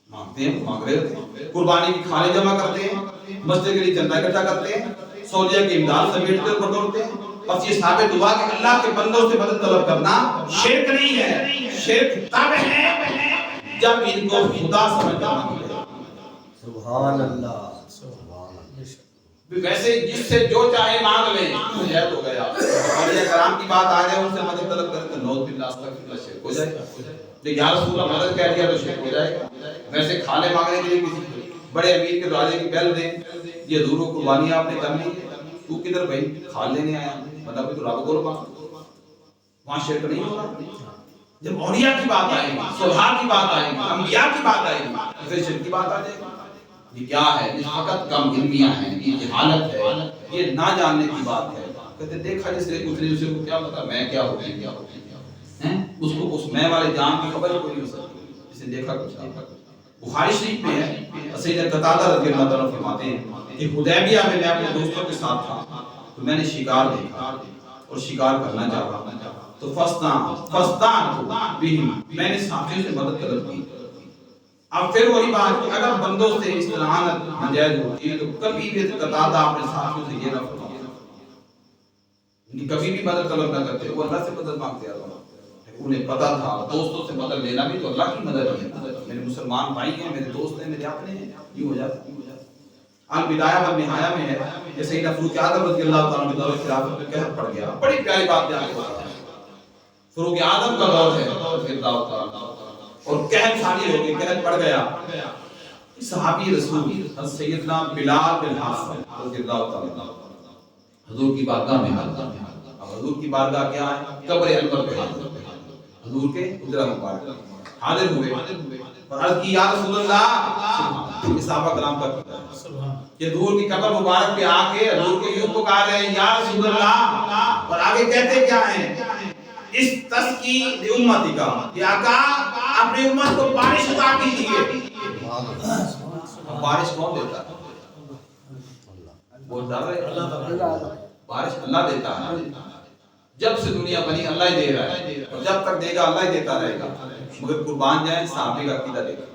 Speaker 1: مانگ رہے ہوتے ہیں. قربانی کی کھالے جمع کرتے ہیں، مسجد کے لیے چندہ اکٹھا کرتے ہیں، سعودیہ کی امداد سمیٹتے اور بٹورتے ہیں. بس یہ ثابت ہوا کہ اللہ کے بندوں سے مدد طلب کرنا شرک نہیں ہے. شرک تب ہے جب ان کو خدا سمجھ کر مانگے. سبحان اللہ. ویسے جس سے جو چاہے مانگ لیں مجاہد ہو گیا. اور یہ کرام کی بات آ جائے ان سے مدد طلب کریں تو نوز باللہ استغفر اللہ شرک ہو جائے گا. لیکن یا رسول اللہ مدد کہہ دیا تو شرک ہو جائے گا. ویسے کھانے مانگنے کے لیے کسی بڑے امیر کے دروازے کی بیل دیں، یہ حضور قربانیاں آپ نے کرنی ہے، تو کدھر بھائی کھا لینے آیا، مطلب تو رب کو مانگ، وہاں شرک نہیں ہوگا. جب اولیاء کی بات آئے گی، صلحاء کی بات آئے گی، انبیاء کی بات آئے گی، پھر شرک کی بات آ جائے گی. یہ کیا ہے؟ یہ فقط کم علمیاں ہیں، یہ جہالت ہے، یہ نہ جاننے کی بات ہے. کہتے دیکھا جس نے اس نے کو کیا پتا میں کیا ہو گیا ہیں، اس کو اس میں والے جان کی خبر کوئی نہیں ہو سکتی جس نے دیکھا کچھ نہیں. بخاری شریف میں ہے سیدنا قتادہ رضی اللہ تعالیٰ فرماتے ہیں کہ حدیبیہ میں اپنے دوستوں کے ساتھ تھا تو میں نے شکار دیکھا اور شکار کرنا چاہا تو فستان میں نے ساتھیوں سے مدد طلب کی. اب پھر وہی بات کہ اگر بندوں سے استعانت ناجائز ہوتی ہے تو کبھی بھی قتادہ اپنے ساتھیوں سے یہ نہ فرماتے، کبھی بھی مدد طلب نہ کرتے، وہ اللہ سے مدد مانگتے ہیں. انہیں پتا تھا دوستوں سے مدد لینا بھی تو اللہ کی مدد ہے. میرے مسلمان بھائی ہیں، میرے دوست ہیں، میرے اپنے ہیں، یہ ہو جاتا ہے. البدایہ والنہایہ میں ہے کہ سیدنا فاروق اعظم رضی اللہ تعالیٰ عنہ دور خلافت میں قحط پڑ گیا. بڑی پیاری بات بیان کرتا ہے. فاروق اعظم کا دور ہے رضی اللہ تعالیٰ اور قحط شادی ہو گئی، قحط پڑ گیا. صحابی رسول سیدنا بلال بن حارثہ رضی اللہ تعالیٰ حضور کی بارگاہ میں حاضر. اب حضور کی بارگاہ کیا ہے؟ قبر انور پہ حاضر، حضور کے حجرہ مبارک حاضر ہوئے. اور عرض کی یا رسول اللہ، یہ صحابہ کرام کا قبر ہے کہ حضور کی قبر مبارک پہ آ کے حضور کو یوں پکار رہے ہیں یا رسول اللہ، اور آگے کہتے کیا ہیں، اس تسقی امتی کا کہ آقا اپنی امت کو بارش عطا کیجیے۔ بارش کون دیتا ہے؟ وہ ڈر رہے، بارش اللہ دیتا ہے، جب سے دنیا بنی اللہ ہی دے رہا ہے، اور جب تک دے گا اللہ ہی دیتا رہے گا، مگر قربان جائیں صحابے کا عقیدہ دیکھیں،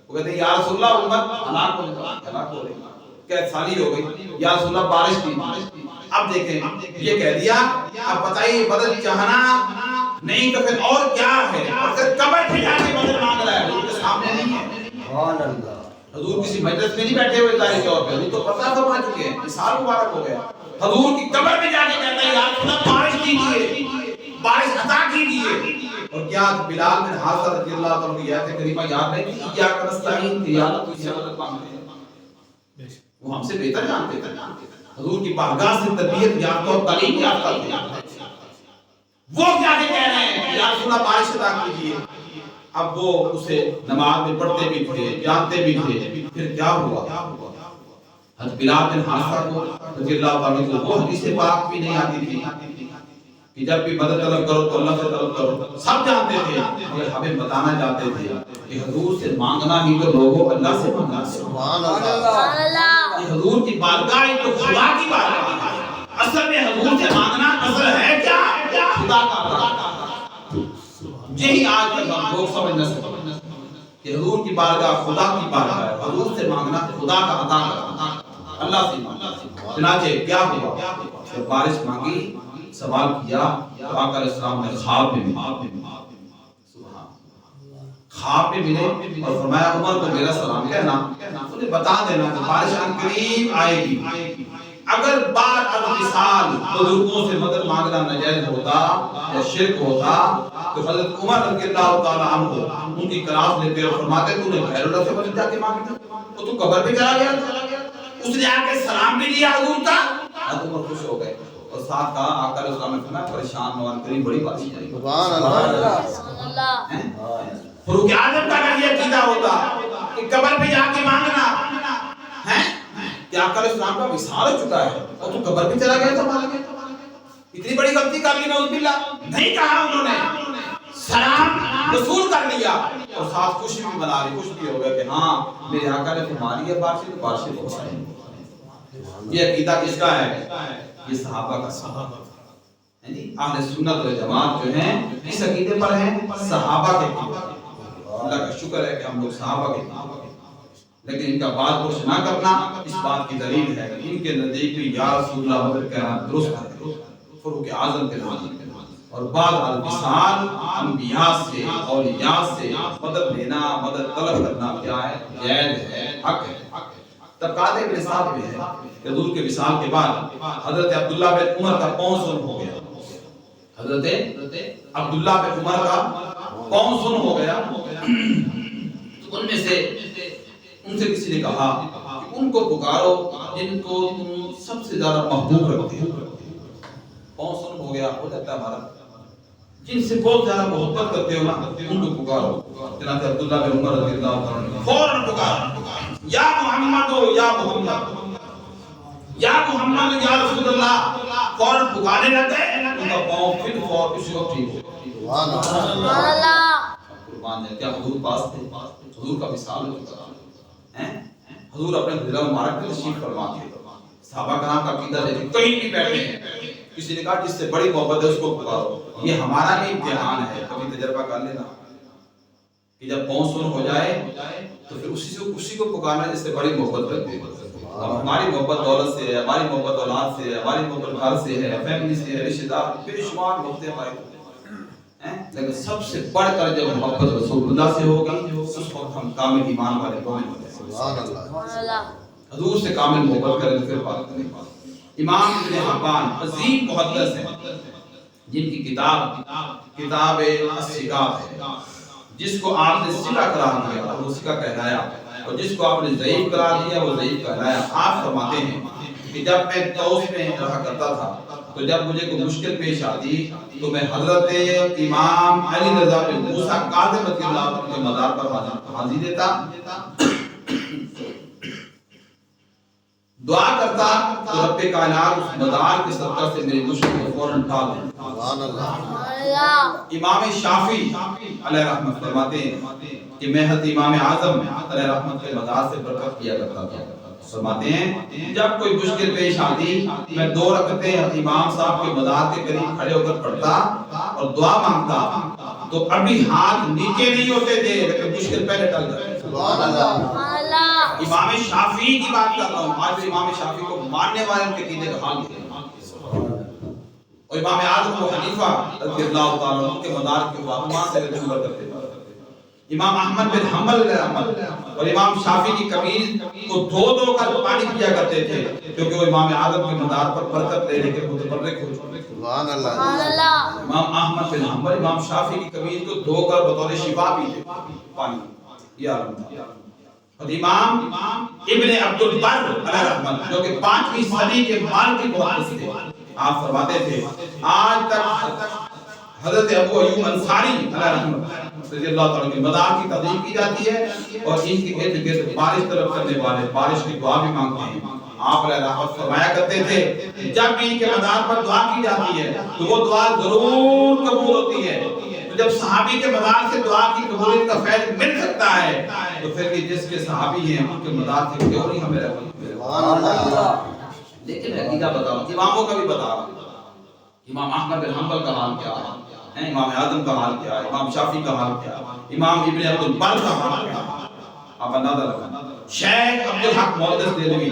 Speaker 1: وہ کہتے ہیں یا رسول اللہ امت ہلاک ہو رہی، کیا سالی ہو گئی، یا رسول اللہ بارش کی۔ اب دیکھیں یہ کہہ دیا، اب بتائیے بدل چاہنا نہیں تو پھر اور کیا ہے، اور پھر قبر پہ جا کے بدل مانگ رہا ہے، حضور کے سامنے نہیں ہے، سبحان اللہ، حضور کسی مجلس میں نہیں بیٹھے ہوئے ظاہری طور پہ، حضور تو پتہ فرما چکے ہیں، مثال مبارک ہو گیا، حضور کی قبر پہ جا کے کہتا ہے یا رسول اللہ بارش کیجیے، بارش عطا کیجیے۔ اور کیا بلال بن حارثہ رضی اللہ عنہ کی آیت کریمہ یاد نہیں کہ یا نستعین، کہ یا اللہ تجھ سے مدد مانگتے ہیں، وہ ہم سے بہتر جانتے تھے، حضور کی بارگاہ سے تربیت یافتہ اور تعلیم یافتہ تھے، وہ کیا کہہ رہے ہیں یا رسول اللہ بارش عطا کیجیے۔ اب وہ اسے نماز میں پڑھتے بھی تھے، جانتے بھی تھے، پھر کیا ہوا، حضرت بلال بن حارثہ کو رضی اللہ عنہ کو وہ حدیث پاک بھی نہیں آتی تھی کہ جب بھی مدد طلب کرو تو اللہ سے طلب کرو، سب جانتے تھے، مگر ہمیں بتانا چاہتے تھے کہ حضور سے مانگنا ہی تو لوگوں اللہ سے مانگنا ہے، سبحان اللہ، یہ حضور کی بارگاہ تو خدا کی بارگاہ ہے، اصل میں حضور سے مانگنا اصل ہے کیا، خدا کا عطا۔ یہی آج تک ہم لوگ سمجھ نہ سکتے کہ حضور کی بارگاہ خدا کی بارگاہ ہے، حضور سے مانگنا خدا کا عطا کرنا، اللہ سے مانگنا۔ چنانچہ کیا ہوا، جب بارش مانگی، سوال کیا تو آقا علیہ السلام نے خواب میں ملے، خواب میں ملے اور فرمایا عمر کو میرا سلام کہنا، انہیں بتا دینا کہ بارش قریب آئے گی، اگر بعد الوصال بزرگوں سے مدد مانگنا ناجائز ہوتا یا شرک ہوتا تو حضرت عمر رضی اللہ تعالیٰ عنہ ان کی کلاس لیتے اور فرماتے تو انہیں غیر اللہ سے مدد جا کے مانگتا، وہ تو قبر پہ چلا گیا تھا، اس نے آ کے سلام بھی دیا حضور کا، حضرت عمر خوش ہو گئے اور ساتھ کہا آقا علیہ السلام نے فرمایا پریشان نوان قریب بڑی بارش آئی، سبحان اللہ۔ فاروق اعظم کا اگر یہ عقیدہ ہوتا کہ قبر پہ جا کے مانگنا ہے کہ آقا علیہ السلام کا وصال ہو چکا ہے اور تو قبر پہ چلا گیا تھا، اتنی بڑی غلطی کر لی نعوذ باللہ، نہیں کہا انہوں نے، سلام رسول کر لیا اور ساتھ خوشی بھی منا لی، خوش بھی ہو گیا کہ ہاں میرے آقا نے فرما لی ہے بارشیں تو بارشیں بہت آئیں۔ یہ عقیدہ کس کا ہے، یہ صحابہ کا، صحابہ یعنی اہل سنت و جماعت جو ہیں اس عقیدے پر ہیں، صحابہ کے عقیدے۔ اللہ کا شکر ہے کہ ہم لوگ صحابہ کے عقیدے، لیکن ان کا بات گوش نہ کرنا اس بات کی دلیل ہے کہ ان کے نزدیک بھی یا رسول اللہ مدد کہنا درست ہے، فاروق اعظم کے نزدیک، اور بعد الوصال انبیاء سے اولیاء سے مدد لینا، مدد طلب کرنا کیا ہے، جائز ہے، حق ہے۔ طبقات ابن سعد میں ہے کہ حضور کے وصال کے بعد حضرت عبداللہ بن عمر کا پاؤں سن ہو گیا، حضرت عبداللہ بن عمر کا پاؤں سن ہو گیا، تو ان میں سے ان سے کسی نے کہا کہ ان کو پکارو جن کو تم سب سے زیادہ محبوب رکھتے ہو، پاؤں سن ہو گیا، ہو جاتا ہے ہمارا، جن سے بہت زیادہ محبت کرتے ہو نا ان کو پکارو۔ چنانچہ عبداللہ بن عمر رضی اللہ عنہ نے فوراً پکارا یا محمد یا محمد، یا محمد یا رسول اللہ، فوراً پکارنے لگے، ان کا پاؤں پھر فوراً اسی وقت ٹھیک ہو گیا، سبحان اللہ۔ قربان ہے، کیا حضور پاس تھے، حضور کا وصال ہو چکا ہے، حضور اپنے حجرہ مبارک میں تشریف فرما تھے، صحابہ کرام کا عقیدہ دیکھیں کہیں بھی بیٹھے ہیں، کسی نے کہا جس سے بڑی محبت ہے اس کو پکارو، یہ ہمارا بھی امتحان ہے، کبھی تجربہ کر لینا کہ جب پاؤں سن ہو جائے تو پھر اسی کو پکارنا جس سے بڑی محبت کرتے ہیں۔ ہماری محبت دولت سے ہے، ہماری محبت اولاد سے ہے، ہماری محبت گھر سے ہے، فیملی سے ہے، رشتہ دار، بے شمار محبتیں ہماری، لیکن سب سے بڑھ کر جب محبت رسول اللہ سے ہوگی اس وقت ہم کامل ایمان والے مومن ہوتے ہیں، سبحان اللہ۔ حضور سے کامل محبت کریں تو پھر بات کریں۔ امام ابن حبان عظیم محدث ہیں جن کی کتاب الثقات ہے، جس کو آپ نے ثقہ قرار دیا اور وہ ثقہ کہلایا، اور جس کو آپ نے ضعیف قرار دیا وہ ضعیف کہلایا۔ آپ فرماتے ہیں کہ جب میں طوس میں رہا کرتا تھا تو جب مجھے کوئی مشکل پیش آتی تو میں حضرت امام علی رضا بن موسیٰ کاظم رضی اللہ عنہ کے مزار پر حاضری دیتا، دعا کرتا تو رب کائنات اس مزار کے صدقہ سے میری مشکل کو فوراً ٹال دیتا۔ سبحان اللہ۔ امام شافعی علیہ رحمت فرماتے ہیں کہ میں حضرت امام اعظم علیہ رحمت کے مزار سے برکت کیا کرتا تھا۔ فرماتے ہیں جب کوئی مشکل پیش آتی میں 2 رکعتیں امام صاحب کے مزار کے قریب کھڑے ہو کر پڑھتا اور دعا مانگتا تو ابھی ہاتھ نیچے نہیں ہوتے تھے لیکن مشکل پہلے ٹل جاتی۔ سبحان اللہ۔ امام شافعی کی بات کر رہا ہوں، آج امام شافعی کو ماننے والے ان کے عقیدے کا حال ہے، اور امام اعظم ابو حنیفہ رضی اللہ تعالیٰ عنہ کے مزار کے وہاں سے رجوع کرتے تھے۔ امام احمد بن حنبل علیہ رحمت اور امام شافعی کی قمیض کو دھو کر پانی پیا کرتے تھے کیونکہ وہ امام اعظم کے مزار پر برکت لینے کے متبرک ہو چکے۔ سبحان اللہ۔ امام احمد بن حنبل امام شافعی کی قمیض کو دھو کر بطور شفا پیتے پانی، یا اللہ۔ اور امام ابن عبد البر علیہ رحمت جو کہ 5ویں صدی کے مالکی محدث تھے، آپ فرماتے تھے آج تک حضرت ابو ایوب انصاری علیہ رحمت رضی اللہ تعالیٰ کے مزار کی تعظیم کی جاتی ہے اور ان کے ارد گرد بارش طلب کرنے والے بارش کی دعا بھی مانگتے ہیں۔ آپ علیہ رحمت فرمایا کرتے تھے جب بھی ان کے مزار پر دعا کی جاتی ہے تو وہ دعا ضرور قبول ہوتی ہے۔ تو جب صحابی کے مزار سے دعا کی قبولیت کا فیض مل سکتا ہے تو پھر یہ جس کے صحابی ہیں ان کے مزار سے کیوں نہیں ہمیں رہا۔ لیکن عقیدہ بتا رہا ہوں، اماموں کا بھی بتا رہا ہوں، امام احمد بن حنبل کا حال کیا ہے، امام اعظم کا حال کیا ہے، امام شافعی کا حال کیا ہے، امام ابن عبد البر کا حال کیا ہے، آپ اندازہ لگائیں۔ شیخ عبدالحق محدث دہلوی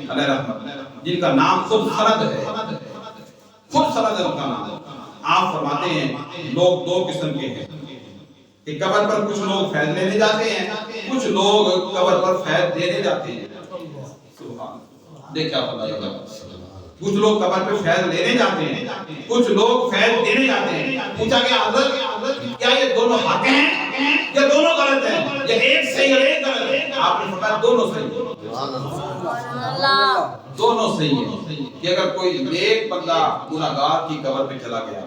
Speaker 1: علیہ رحمت جن کا نام خود سند ہے، خود سند ہے ان کا نام، آپ فرماتے ہیں لوگ 2 قسم کے ہیں کہ قبر پر کچھ لوگ فیض لینے جاتے ہیں، کچھ لوگ قبر پر فیض دینے جاتے ہیں۔ سبحان دیکھ کیا پتہ لگا، کچھ لوگ قبر پہ فیض لینے جاتے ہیں، کچھ لوگ فیض دینے جاتے ہیں۔ پوچھا کہ حضرت کیا یہ دونوں حق ہیں یا دونوں غلط ہیں، یا ایک صحیح اور ایک غلط ہے؟ آپ نے فرمایا دونوں صحیح ہیں، دونوں صحیح ہیں کہ اگر کوئی نیک بندہ گناہگار کی قبر پہ چلا گیا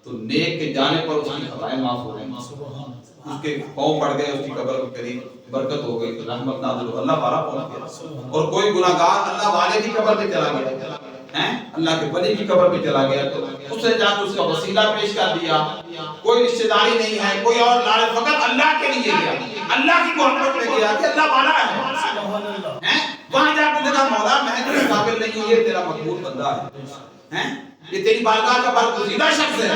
Speaker 1: تو نیک کے جانے پر اس کی خطائیں معاف ہو گئیں، اس کے پاؤں پڑ گئے، اس کی قبر کے قریب برکت ہو گئی، رحمت نازل ہو، اللہ پارا پہنچ گیا۔ اور کوئی گناہگار اللہ والے کی قبر پہ چلا گیا، اللہ کے ولی کی قبر پہ چلا گیا تو اس نے جا کے اس کا وسیلہ پیش کر دیا، کوئی رشتہ داری نہیں ہے، کوئی اور لال، فقط اللہ کے لیے گیا، اللہ کی محبت میں گیا کہ اللہ والا ہے، وہاں جا کے دیکھا مولا میں تیرے قابل نہیں ہوں، یہ تیرا مقبول بندہ ہے، یہ تیری بارگاہ کا برگزیدہ شخص ہے،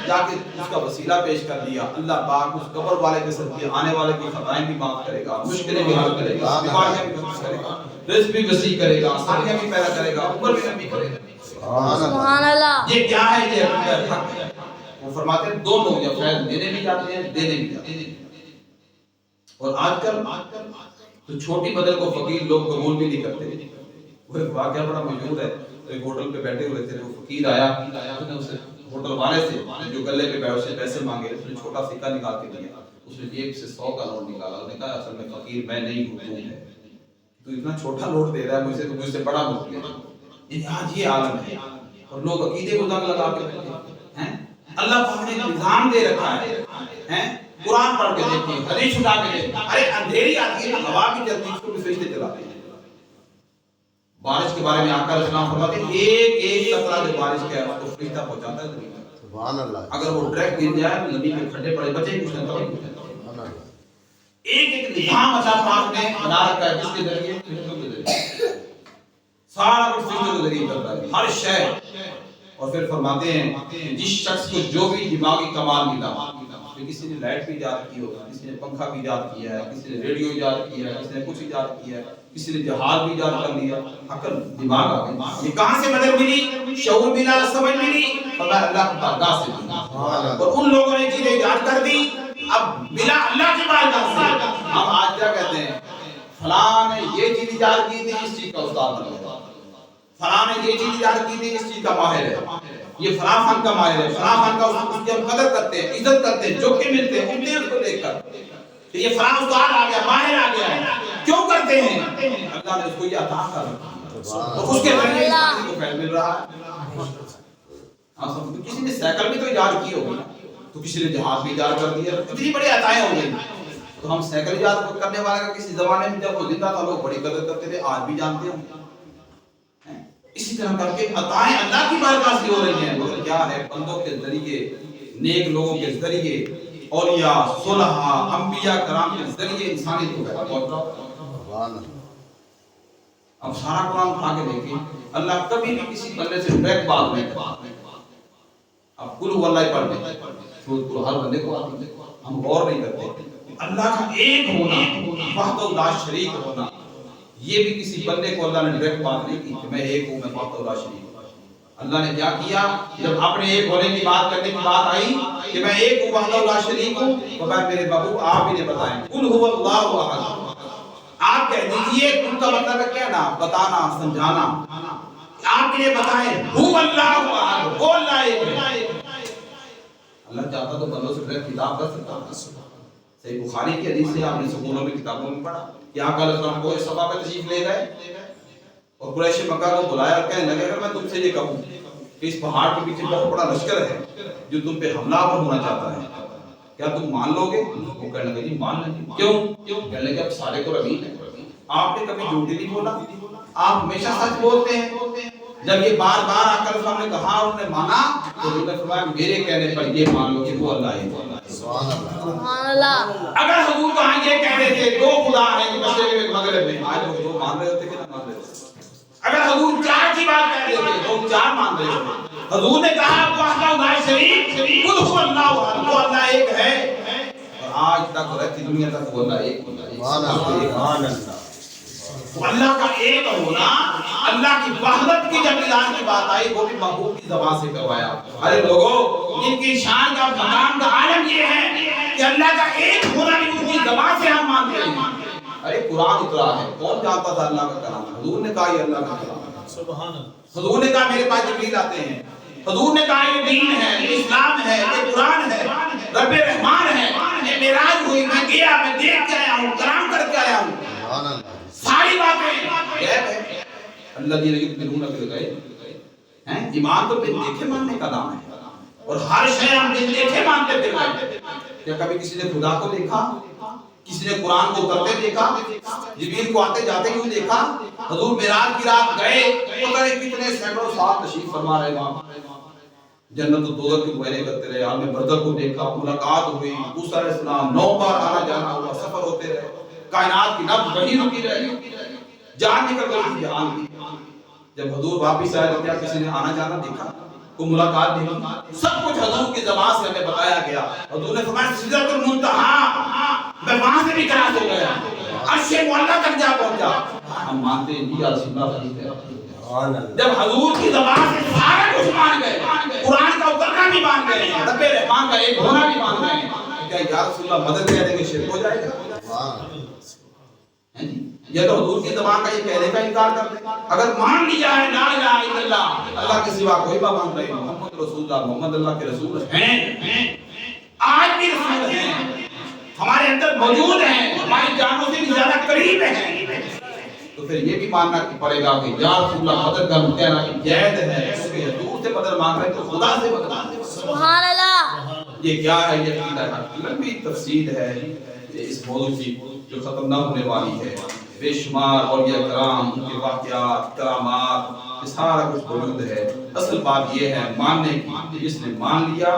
Speaker 1: جا کے اس کا وسیلہ پیش کر دیا، اللہ پاک اس قبر والے کے صدقے آنے والے کی خطائیں بھی معاف کرے گا، مشکلیں بھی حل کرے گا، بیماریاں بھی دور کرے گا، رزق بھی وسیع کرے گا، آسانیاں بھی پیدا کرے گا، عمر بھی لمبی کرے گا۔ سبحان اللہ۔ یہ کیا ہے؟ یہ عقیدہ حق ہے۔ وہ فرماتے ہیں دونوں یا فیض دینے بھی جاتے ہیں، دینے بھی جاتے ہیں۔ اور آج کل تو چھوٹی بدل کو فقیر لوگ قبول بھی نہیں کرتے۔ وہ ایک واقعہ بڑا مشہور ہے، ایک ہوٹل پہ بیٹھے ہوئے تھے، وہ فقیر آیا، اس نے اسے ہوٹل والے سے جو گلے پہ بیٹھے سے پیسے مانگے، اس نے چھوٹا سکہ نکال کے دیا، اس نے جیب سے 100 کا نوٹ نکالا، اس نے کہا اصل میں فقیر میں نہیں ہوں، تو ہے، تو اتنا چھوٹا نوٹ دے رہا ہے مجھے، تو مجھ سے بڑا نوٹ دے۔ آج یہ عالم ہے اور لوگ عقیدے کو زنگ لگا کے بیٹھے ہیں۔ اللہ پاک نے نظام دے رکھا ہے، قرآن پڑھ کے دیکھیں، حدیث اٹھا کے دیکھیں، ارے اندھیری آتی ہے ہوا بھی چلتی ہے، اس کو بھی فرشتے چلاتے ہیں۔ بارش کے بارے میں آقا علیہ السلام فرماتے ہیں ایک ایک قطرہ جو بارش کا ہے اس کو فرشتہ پہنچاتا ہے زمین پر۔ سبحان اللہ۔ اگر وہ ڈائریکٹ گر جائے تو زمین میں کھڈے پڑے بچے کچھ نہ کرے۔ سبحان اللہ۔ ایک ایک نظام اللہ پاک نے بنا رکھا ہے جس کے ذریعے فرشتوں کے ذریعے سارا کچھ فرشتوں کے ذریعے کرتا ہے، ہر شے۔ اور پھر فرماتے ہیں جس شخص کو جو بھی دماغی کمال ملا، کسی نے لائٹ بھی ایجاد کی ہوگا، کسی نے پنکھا بھی ایجاد کیا ہے، کسی نے ریڈیو ایجاد کیا ہے، کسی نے کچھ ایجاد کیا ہے، کسی نے جہاز بھی ایجاد کر لیا، عقل دماغ آ گئی۔ یہ کہاں سے مدد ملی؟ شعور ملا، سمجھ ملی، اللہ کی بارگاہ سے ملی۔ اور ان لوگوں نے چیزیں ایجاد کر دی، اب ملا اللہ کی بارگاہ سے۔ ہم آج کیا کہتے ہیں؟ فلاں نے یہ چیز ایجاد کی تھی، اس چیز کا استاد بن گیا، فلاں نے یہ چیز ایجاد کی تھی، اس چیز کا ماہر ہے، یہ فلاں فن کا ماہر ہے، فلاں فن کا اس کی ہم قدر کرتے ہیں، عزت کرتے ہیں، جو کہ ملتے ہیں ان کو دیکھ کر کہ یہ فلاں استاد آ گیا، ماہر آ گیا ہے، کیوں کرتے ہیں؟ اللہ نے اس کو یہ عطا کر رکھا ہے۔ تو اس کے ذریعے انسان کو فیض مل رہا ہے. کسی نے سائیکل بھی تو ایجاد کی ہوگی نا, تو کسی نے جہاز بھی ایجاد کر دیا, اتنی بڑی عطائیں ہو گئی. تو ہم سائیکل ایجاد کرنے والے کا کسی زمانے میں جب وہ زندہ تھا لوگ بڑی قدر کرتے تھے, آج بھی جانتے ہوں. اسی طرح کر کے عطائیں اللہ کی بارگاہ سے ہو رہی ہیں, مگر کیا ہے بندوں کے ذریعے, نیک لوگوں کے ذریعے, اولیاء, صلحاء, انبیاء کرام کے ذریعے انسانیت کو پیدا ہوتا ہے. اب سارا قرآن اٹھا کے دیکھیں, اللہ کبھی بھی کسی بندے سے ڈائریکٹ بات نہیں کرتا. اب کل ہو اللہ پڑھ دیں, تو ہر بندے کو ہم غور نہیں کرتے. اللہ کا ایک ہونا, وحدہ لا شریک ہونا, یہ بھی کسی بندے کو اللہ نے ڈائریکٹ بات نہیں کی کہ میں ایک ہوں, میں وحدہ لا شریک ہوں. اللہ نے کیا کیا, جب اپنے ایک ہونے کی بات کرنے کی بات آئی کہ میں ایک ہوں, وحدہ لا شریک ہوں, تو میرے بابو آپ ہی نے بتائیں قل هو اللہ احد. آپ کہہ دیجئے, کل کا مطلب ہے کہنا, بتانا, سمجھانا. آپ کے لیے بتائیں هو اللہ احد, وہ اللہ ایک ہے. اللہ چاہتا تو بندوں سے ڈائریکٹ کتاب کر سکتا. صحیح بخاری کی حدیث سے آپ نے سکولوں میں کتابوں میں پڑھا کہ آقا علیہ السلام کو صفا پہ تشریف لے گئے اور قریش مکہ کو بلایا اور کہنے لگے اگر میں تم سے یہ کہوں کہ اس پہاڑ کے پیچھے بہت بڑا لشکر ہے جو تم پہ حملہ آور ہونا چاہتا ہے, کیا تم مان لو گے؟ وہ کہنے لگے جی مان لیں. کیوں؟ کہنے لگے اب سارے کو امین ہے, آپ نے کبھی جھوٹ نہیں بولا, آپ ہمیشہ سچ بولتے ہیں. جب یہ بار بار آ کر ہم نے کہا اور انہوں نے مانا, تو انہوں نے فرمایا میرے کہنے پر یہ مان لو کہ وہ اللہ ہے. سبحان اللہ. اگر حضور کہاں یہ کہہ رہے تھے دو خدا ہیں مشرق میں مغرب میں, آج لوگ دو مان رہے ہوتے کہ نہ مان رہے ہوتے. اگر حضور چار کی بات کہہ رہے تھے لوگ چار مان رہے ہوتے. حضور نے کہا وحدہ لا شریک قل هو اللہ احد, وہ اللہ ایک ہے, اور آج تک رہتی دنیا تک وہ اللہ ایک ہے. سبحان اللہ. اللہ کا ایک ہونا, اللہ کی وحدت کی جب اعلان کی بات آئی وہ بھی محبوب کی زبان سے کروایا. ارے لوگوں, ان کی شان کا مقام کا عالم یہ ہے کہ اللہ کا ایک ہونا بھی ان کی زبان سے ہم مانتے ہیں. ارے قرآن اترا ہے, کون جانتا تھا اللہ کا کلام؟ حضور نے کہا یہ اللہ کا کلام ہے. سبحان اللہ. حضور نے کہا میرے پاس جبریل آتے ہیں, حضور نے کہا یہ دین ہے, یہ اسلام ہے, یہ قرآن ہے, رب رحمان ہے, یہ معراج ہوئی, میں گیا, میں دیکھ کے آیا ہوں, کلام کر کے آیا ہوں. سبحان اللہ. ساری باتیں غیب ہے. الذین یؤمنون بالغیب, ہیں ایمان تو بن دیکھے ماننے کا نام ہے, اور ہر شے ہم بن دیکھے مانتے پھر گئے. کیا کبھی کسی نے خدا کو دیکھا؟ کسی نے قرآن کو اترتے دیکھا؟ جبریل کو آتے جاتے کیوں دیکھا؟ حضور معراج کی رات گئے, پتہ نہیں کتنے سینکڑوں سال تشریف فرما رہے وہاں, جنت و دوزخ کی گہرائی کرتے رہے, عالم برزخ کو دیکھا, ملاقات ہوئی, موسیٰ علیہ السلام 9 بار آنا جانا ہوا, سفر ہوتے رہے, کائنات کی نبض وہی رکی رہی, جان نکل گئی تھی جہان کی. جب حضور واپس آئے تو کیا کسی نے آنا جانا دیکھا, کوئی ملاقات دیکھی؟ سب کچھ حضور کی زبان سے ہمیں بتایا گیا. حضور نے فرمایا سدرۃ المنتہا, میں وہاں سے بھی کراس ہو گیا, عرش معلیٰ تک جا پہنچا. ہم مانتے ہیں جی یا رسول اللہ. جب حضور کی زبان سے سارا کچھ مان گئے, قرآن کا اترنا بھی مان گئے, رب رحمان کا ایک ہونا بھی مان گئے, کیا یا رسول اللہ مدد کہہ دیں گے شرک ہو جائے گا؟ یا تو حضور کی زبان کا یہ کہنے کا انکار کر دیں. اگر مان لیا ہے لا الہ الا اللہ, اللہ کے سوا کوئی معبود نہیں, محمد رسول اللہ, محمد اللہ کے رسول ہیں, آج بھی رسول ہیں, ہمارے اندر موجود ہیں, ہماری جانوں سے بھی زیادہ قریب ہیں, تو پھر یہ بھی ماننا پڑے گا کہ یا رسول اللہ مدد کا کہنا کہ جید ہے, کیونکہ دور سے مدد مانگ رہے ہیں تو خدا سے مدد مانگ رہے ہیں. سبحان اللہ. یہ کیا ہے؟ یہ عقیدہ ہے, لمبی تفصیل ہے اس موضوع کی جو ختم نہ ہونے والی ہے. بے شمار اولیاء کرام, ان کے واقعات, کرامات, یہ سارا کچھ موجود ہے. اصل بات یہ ہے ماننے کی, جس نے مان لیا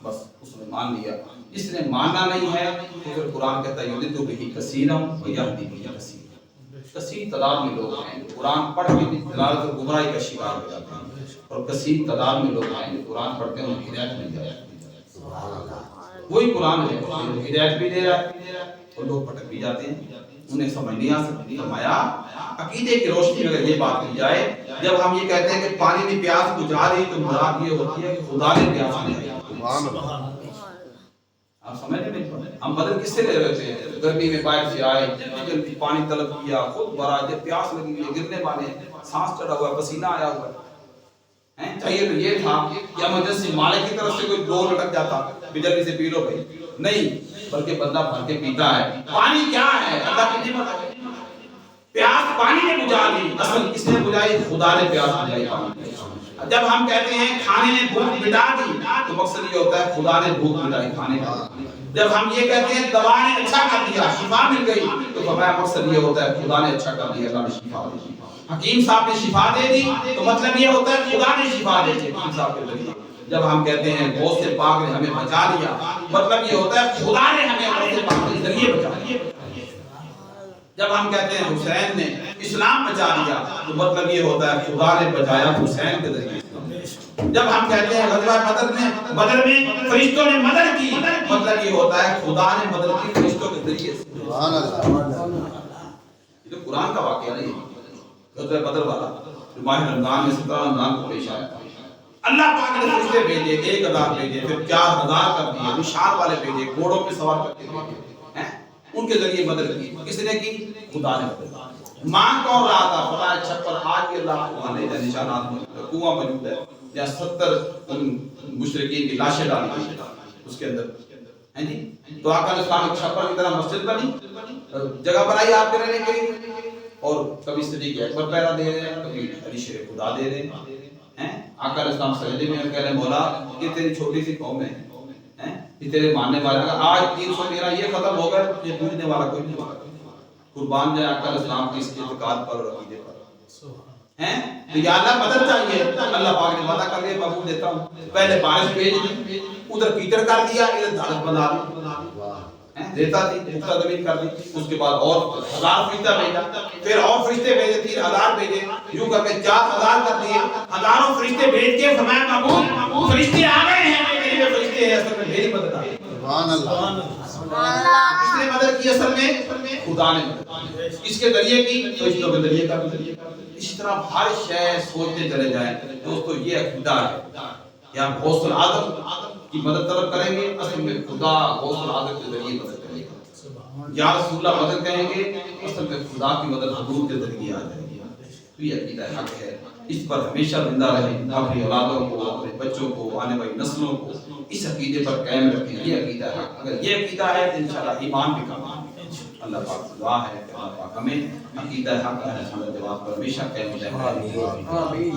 Speaker 1: بس اس نے مان لیا, جس نے ماننا نہیں ہے تو پھر قرآن کہتا ہے یضل بہ کثیرا ویہدی بہ کثیرا. کثیر تعداد میں لوگ ہیں جو قرآن پڑھ کے دلالت اور گمراہی کا شکار ہو جاتے ہیں, اور کثیر تعداد میں لوگ ہیں جو قرآن پڑھتے ہیں انہیں ہدایت مل جاتی ہے. وہی قرآن ہے جو ہدایت بھی دے رہا ہے اور لوگ بھٹک بھی جاتے ہیں, انہیں سمجھ نہیں آ سکتی. فرمایا عقیدے کی روشنی میں اگر یہ بات کی جائے, جب ہم یہ کہتے ہیں کہ پانی نے پیاس بجھا دی تو مراد یہ ہوتی ہے کہ خدا نے پیاس بجھائی. آپ سمجھ نہیں پڑے, ہم بدل کس سے لے رہے تھے؟ گرمی میں باہر سے آئے, جلدی پانی طلب کیا, خود بھرا, جب پیاس لگی ہے, گرنے والے, سانس چڑھا ہوا ہے, پسینہ آیا ہوا ہے, چاہیے تو یہ تھا کہ ایمرجنسی مالک کی طرف سے کوئی ڈور لٹک جاتا کہ جلدی سے پی لو بھائی, نہیں, بلکہ بندہ بھر کے پیتا ہے. پانی کیا ہے؟ اللہ کی نعمت ہے. پیاس پانی نے بجھا دی، اصل کس نے بجھائی؟ خدا نے پیاس بجھائی پانی۔ جب ہم کہتے ہیں کھانے نے بھوک مٹا دی تو مقصد یہ ہوتا ہے خدا نے بھوک مٹائی کھانے کا۔ جب ہم یہ کہتے ہیں دوا نے اچھا کر دیا، شفا مل گئی، تو فرمایا مقصد یہ ہوتا ہے خدا نے اچھا کر دیا، اللہ نے شفا دی۔ حکیم صاحب نے شفا دے دی تو مطلب یہ ہوتا ہے خدا نے شفا دے دی حکیم صاحب کے ذریعے۔ جب ہم کہتے ہیں غوث پاک نے ہمیں بچا لیا، مطلب یہ ہوتا ہے خدا نے ہمیں غوث پاک کے ذریعے بچا لیا۔ جب ہم کہتے ہیں حسین نے اسلام بچا لیا تو مطلب یہ ہوتا ہے خدا نے بچایا حسین کے ذریعے۔ جب ہم کہتے ہیں غزوہ بدر میں فرشتوں نے مدد کی، مطلب یہ ہوتا ہے خدا نے مدد کی فرشتوں کے ذریعے۔ سبحان اللہ، یہ تو قرآن کا واقعہ نہیں ہے۔ غزوہ بدر والا جو ماہ رمضان میں 17 رمضان کو پیش آیا، اللہ پاک نے فرشتے بھیجے، 1000 بھیجے، پھر 4000 کر دیے، نشان والے بھیجے، گھوڑوں پہ سوار کر کے بھیجے، ان کے ذریعے مدد کی۔ کس نے کی؟ خدا نے مدد کی۔ مانگ کون رہا تھا؟ خدا چھپر آج بھی اللہ کو مانے جا نشانات موجود ہے، کنواں موجود ہے جہاں 70 مشرکین کی لاشیں ڈالی گئی اس کے اندر، ہیں جی؟ تو آقا نے اسلام چھپر کی طرح مسجد بنی، جگہ بنائی آپ کے رہنے کے لیے، اور کبھی صدیق اکبر پہرا دے رہے ہیں، کبھی علی شیر خدا دے رہے ہیں۔ آقا علیہ السلام سجدے میں کہہ رہے ہیں مولا یہ تیری چھوٹی سی قوم ہے، یہ تیرے ماننے والے، اگر آج 313 یہ ختم ہو گئے یہ پوجنے والا کوئی نہیں ہوگا۔ قربان جائے آقا علیہ السلام کی اس کے اعتقاد پر اور عقیدے پر، ہیں تو یا اللہ مدد چاہیے، اللہ پاک نے وعدہ کر لیا میں دیتا ہوں۔ پہلے بارش بھیج دی، ادھر کیچڑ کر دیا، ادھر دھڑک بنا دی، دیتا تھی پختہ زمین کر دی، اس کے بعد اور 1000 فرشتہ بھیجا، پھر اور فرشتے بھیجے، 3000 بھیجے، یوں کر کے 4000 کر دیے۔ ہزاروں فرشتے بھیج کے فرمایا معبود فرشتے آ گئے ہیں، میرے فرشتے ہیں، اصل میں میری مدد آ گئی۔ سبحان اللہ، کس نے مدد کی؟ اصل میں خدا نے مدد کی۔ اس کے ذریعے کی، فرشتوں کے ذریعے کا بھی۔ اس طرح ہر شے سوچتے چلے جائیں دوستو، یہ عقیدہ ہے کہ ہم غوث العظم کی مدد طلب کریں گے، اصل میں خدا غوث العظم کے ذریعے مدد کرے گا۔ یا رسول اللہ مدد کہیں گے، اصل میں خدا کی مدد حضور کے ذریعے آ جائے گی۔ تو یہ عقیدہ حق ہے، اس پر ہمیشہ زندہ رہیں، اپنی اولادوں کو، اپنے بچوں کو، آنے والی نسلوں کو اس عقیدے پر قائم رکھیں۔ یہ عقیدہ ہے، اگر یہ عقیدہ ہے تو انشاءاللہ ایمان بھی کام آئے۔ اللہ پاک سے دعا ہے کہ اللہ پاک ہمیں عقیدہ حق ہے، جواب پر ہمیشہ قائم رکھیں۔ آمین۔